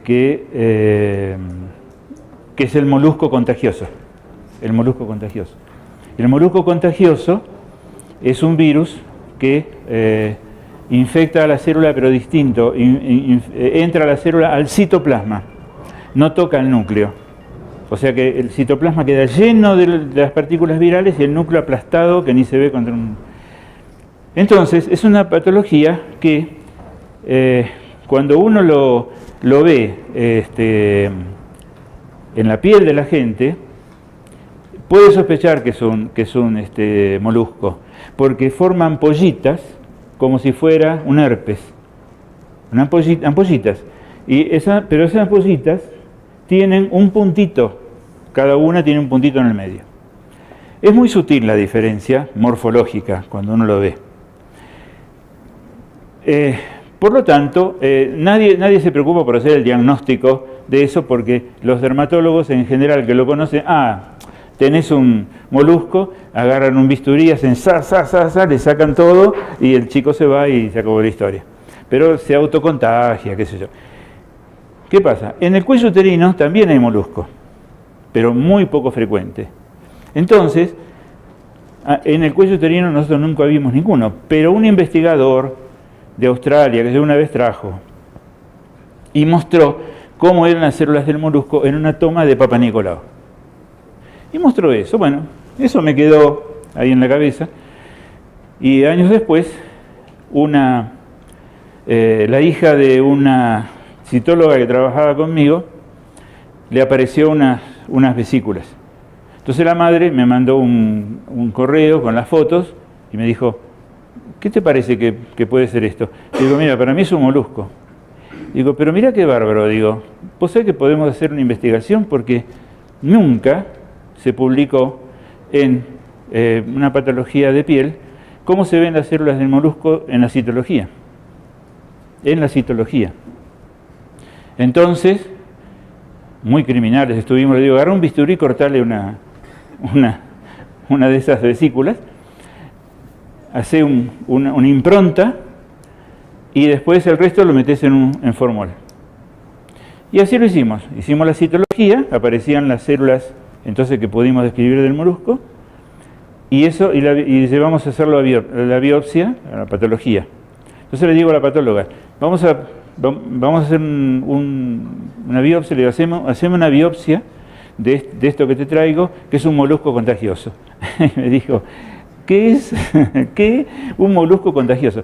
es el molusco contagioso. El molusco contagioso. El molusco contagioso es un virus que infecta a la célula, pero distinto, entra a la célula al citoplasma, no toca el núcleo. O sea que el citoplasma queda lleno de las partículas virales y el núcleo aplastado que ni se ve contra un... Entonces, es una patología que cuando uno lo ve en la piel de la gente, puede sospechar que es un molusco, porque forma ampollitas como si fuera un herpes, ampollitas. Pero esas ampollitas tienen un puntito cada una tiene un puntito en el medio. Es muy sutil la diferencia morfológica cuando uno lo ve. Por lo tanto, nadie se preocupa por hacer el diagnóstico de eso, porque los dermatólogos en general que lo conocen, tenés un molusco, agarran un bisturí, hacen le sacan todo y el chico se va y se acabó la historia. Pero se autocontagia, qué sé yo. ¿Qué pasa? En el cuello uterino también hay molusco, pero muy poco frecuente. Entonces, en el cuello uterino nosotros nunca vimos ninguno, pero un investigador de Australia, que una vez trajo y mostró cómo eran las células del molusco en una toma de Papa Nicolau. Y mostró eso. Bueno, eso me quedó ahí en la cabeza. Y años después, la hija de una citóloga que trabajaba conmigo, le apareció unas vesículas. Entonces la madre me mandó un correo con las fotos y me dijo, ¿qué te parece que puede ser esto? Digo, mira, para mí es un molusco. Digo, pero mira qué bárbaro, digo, vos sabés que podemos hacer una investigación porque nunca se publicó en una patología de piel cómo se ven las células del molusco en la citología. En la citología. Entonces, muy criminales estuvimos, le digo, agarra un bisturí y cortale una de esas vesículas, hace una impronta y después el resto lo metes en formol. Y así lo hicimos. Hicimos la citología, aparecían las células entonces que pudimos describir del molusco, y llevamos a hacerlo la biopsia, a la patología. Entonces le digo a la patóloga, vamos a hacer una biopsia, le digo, hacemos una biopsia de esto que te traigo, que es un molusco contagioso. Y me dijo, ¿qué es? ¿Qué? Un molusco contagioso.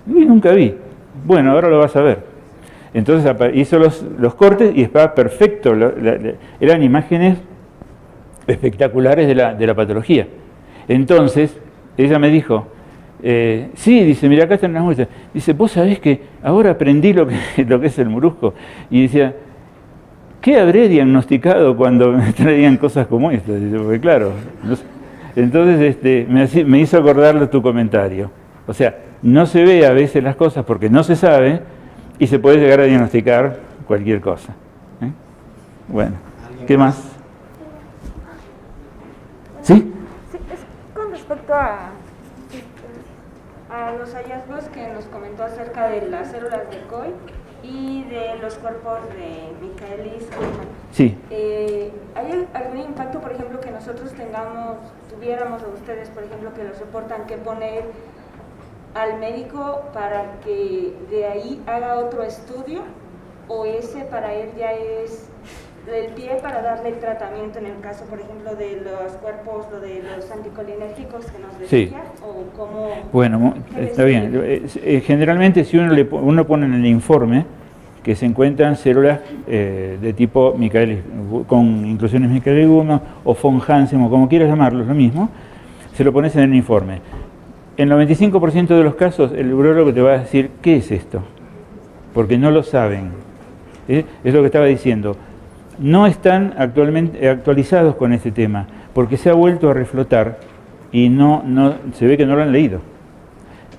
Y nunca vi. Bueno, ahora lo vas a ver. Entonces hizo los cortes y estaba perfecto. Eran imágenes espectaculares de la patología. Entonces, ella me dijo, sí, dice, mira, acá están las muestras. Dice, vos sabés que ahora aprendí lo que es el molusco. Y decía, ¿qué habré diagnosticado cuando me traían cosas como esta? Dice, porque claro, no sé. Entonces me hizo acordar tu comentario. O sea, no se ve a veces las cosas porque no se sabe y se puede llegar a diagnosticar cualquier cosa. Bueno, ¿qué más? ¿Sí? Sí, es con respecto a los hallazgos que nos comentó acerca de las células de COI y de los cuerpos de Michaelis Guttmann. Sí. ¿Hay algún impacto, por ejemplo, que nosotros tuviéramos, o ustedes, por ejemplo, que los reportan, que poner al médico para que de ahí haga otro estudio? ¿O ese para él ya es del pie para darle el tratamiento en el caso, por ejemplo, de los cuerpos, lo de los anticolinérgicos que nos decía? Sí. ¿O cómo? Bueno, está bien. Generalmente si uno pone en el informe que se encuentran células de tipo Michaelis, con inclusiones Michaelis Guttmann o von Hansen, o como quieras llamarlo, es lo mismo, se lo pones en el informe. En el 95% de los casos el urólogo te va a decir, ¿qué es esto? Porque no lo saben. Es lo que estaba diciendo. No están actualizados con este tema, porque se ha vuelto a reflotar y se ve que no lo han leído.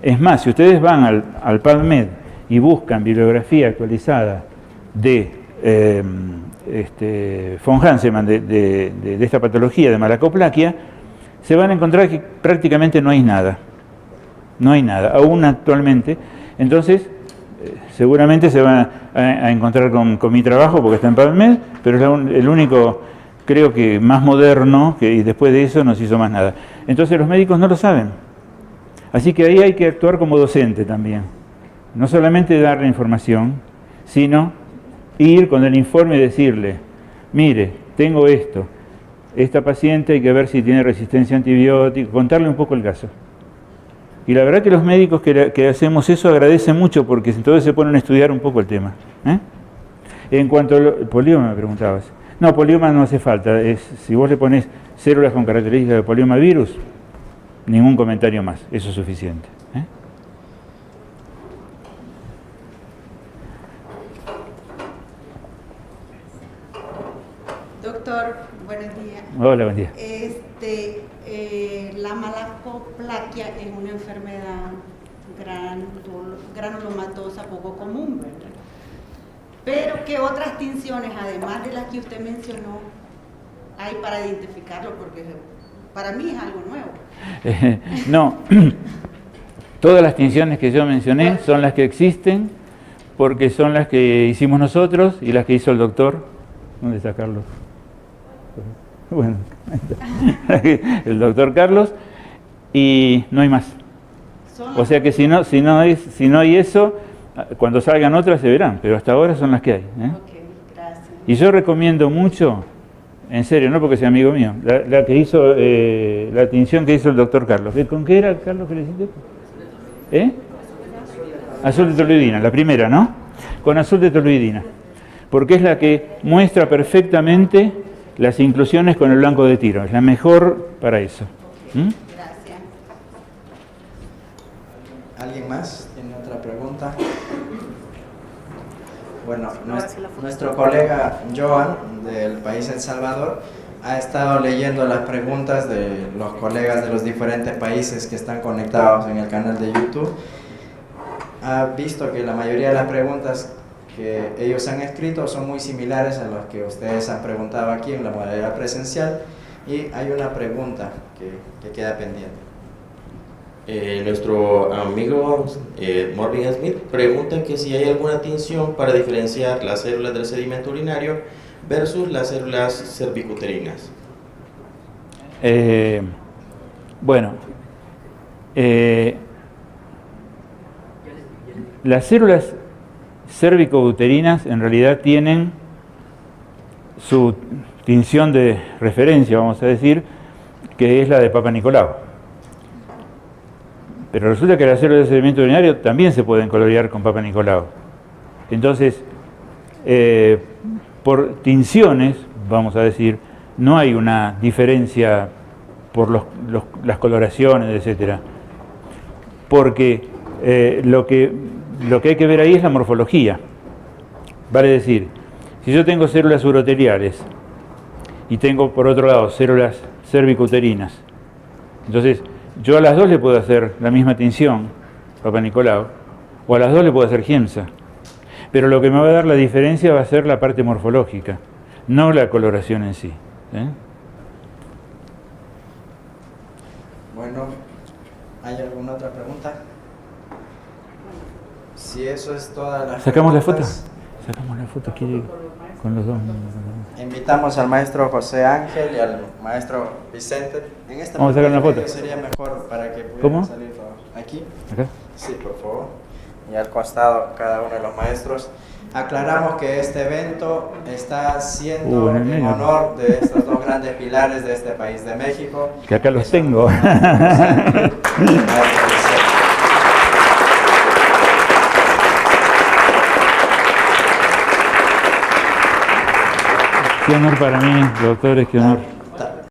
Es más, si ustedes van al PubMed y buscan bibliografía actualizada de von Hansemann, de esta patología de malacoplaquia, se van a encontrar que prácticamente no hay nada. No hay nada, aún actualmente. Entonces, seguramente se van a encontrar con mi trabajo porque está en PubMed, pero es el único, creo que más moderno, y después de eso no se hizo más nada. Entonces los médicos no lo saben. Así que ahí hay que actuar como docente también. No solamente dar la información, sino ir con el informe y decirle, mire, tengo esto, esta paciente hay que ver si tiene resistencia a antibióticos, contarle un poco el caso. Y la verdad que los médicos que hacemos eso agradecen mucho porque entonces se ponen a estudiar un poco el tema. En cuanto al polioma, me preguntabas. No, polioma no hace falta. Si vos le pones células con características de polioma virus, ningún comentario más. Eso es suficiente. Doctor, Hola, buen día. La malacoplaquia es una enfermedad granulomatosa poco común, ¿verdad? Pero ¿qué otras tinciones, además de las que usted mencionó, hay para identificarlo? Porque para mí es algo nuevo. No, todas las tinciones que yo mencioné son las que existen porque son las que hicimos nosotros y las que hizo el doctor. ¿Dónde está Carlos? Bueno, el doctor Carlos, y no hay más. O sea que si no hay eso, cuando salgan otras se verán, pero hasta ahora son las que hay. Okay, gracias. Y yo recomiendo mucho, en serio, no porque sea amigo mío, la que hizo, la tinción que hizo el doctor Carlos. ¿Con qué era, Carlos, que le hiciste? Azul de toluidina, la primera, ¿no? Con azul de toluidina, porque es la que muestra perfectamente las inclusiones con el blanco de tiro, es la mejor para eso. Gracias. ¿Alguien más tiene otra pregunta? Bueno, nuestro colega Joan del país El Salvador ha estado leyendo las preguntas de los colegas de los diferentes países que están conectados en el canal de YouTube. Ha visto que la mayoría de las preguntas que ellos han escrito son muy similares a las que ustedes han preguntado aquí en la modalidad presencial, y hay una pregunta que queda pendiente. Nuestro amigo Morgan Smith pregunta que si hay alguna tinción para diferenciar las células del sedimento urinario versus las células cervicuterinas. Las células cérvico-uterinas en realidad tienen su tinción de referencia, vamos a decir, que es la de Papa Nicolau. Pero resulta que las células de sedimento urinario también se pueden colorear con Papa Nicolau. Entonces, por tinciones, vamos a decir, no hay una diferencia por las coloraciones, etc. Porque lo que hay que ver ahí es la morfología. Vale decir, si yo tengo células uroteliales y tengo por otro lado células cervicouterinas, entonces yo a las dos le puedo hacer la misma tinción, Papa Nicolau, o a las dos le puedo hacer Giemsa. Pero lo que me va a dar la diferencia va a ser la parte morfológica, no la coloración en sí. Bueno, ¿hay alguna otra pregunta? Si eso es toda la... ¿Sacamos la foto? Sacamos la foto aquí con los dos. Invitamos al maestro José Ángel y al maestro Vicente. En esta Vamos a sacar una foto. Sería mejor para que pudieran salir aquí. ¿Acá? Sí, por favor. Y al costado cada uno de los maestros. Aclaramos que este evento está siendo en honor de estos dos grandes pilares de este país de México. Que acá los tengo. Qué honor para mí, doctores, qué honor.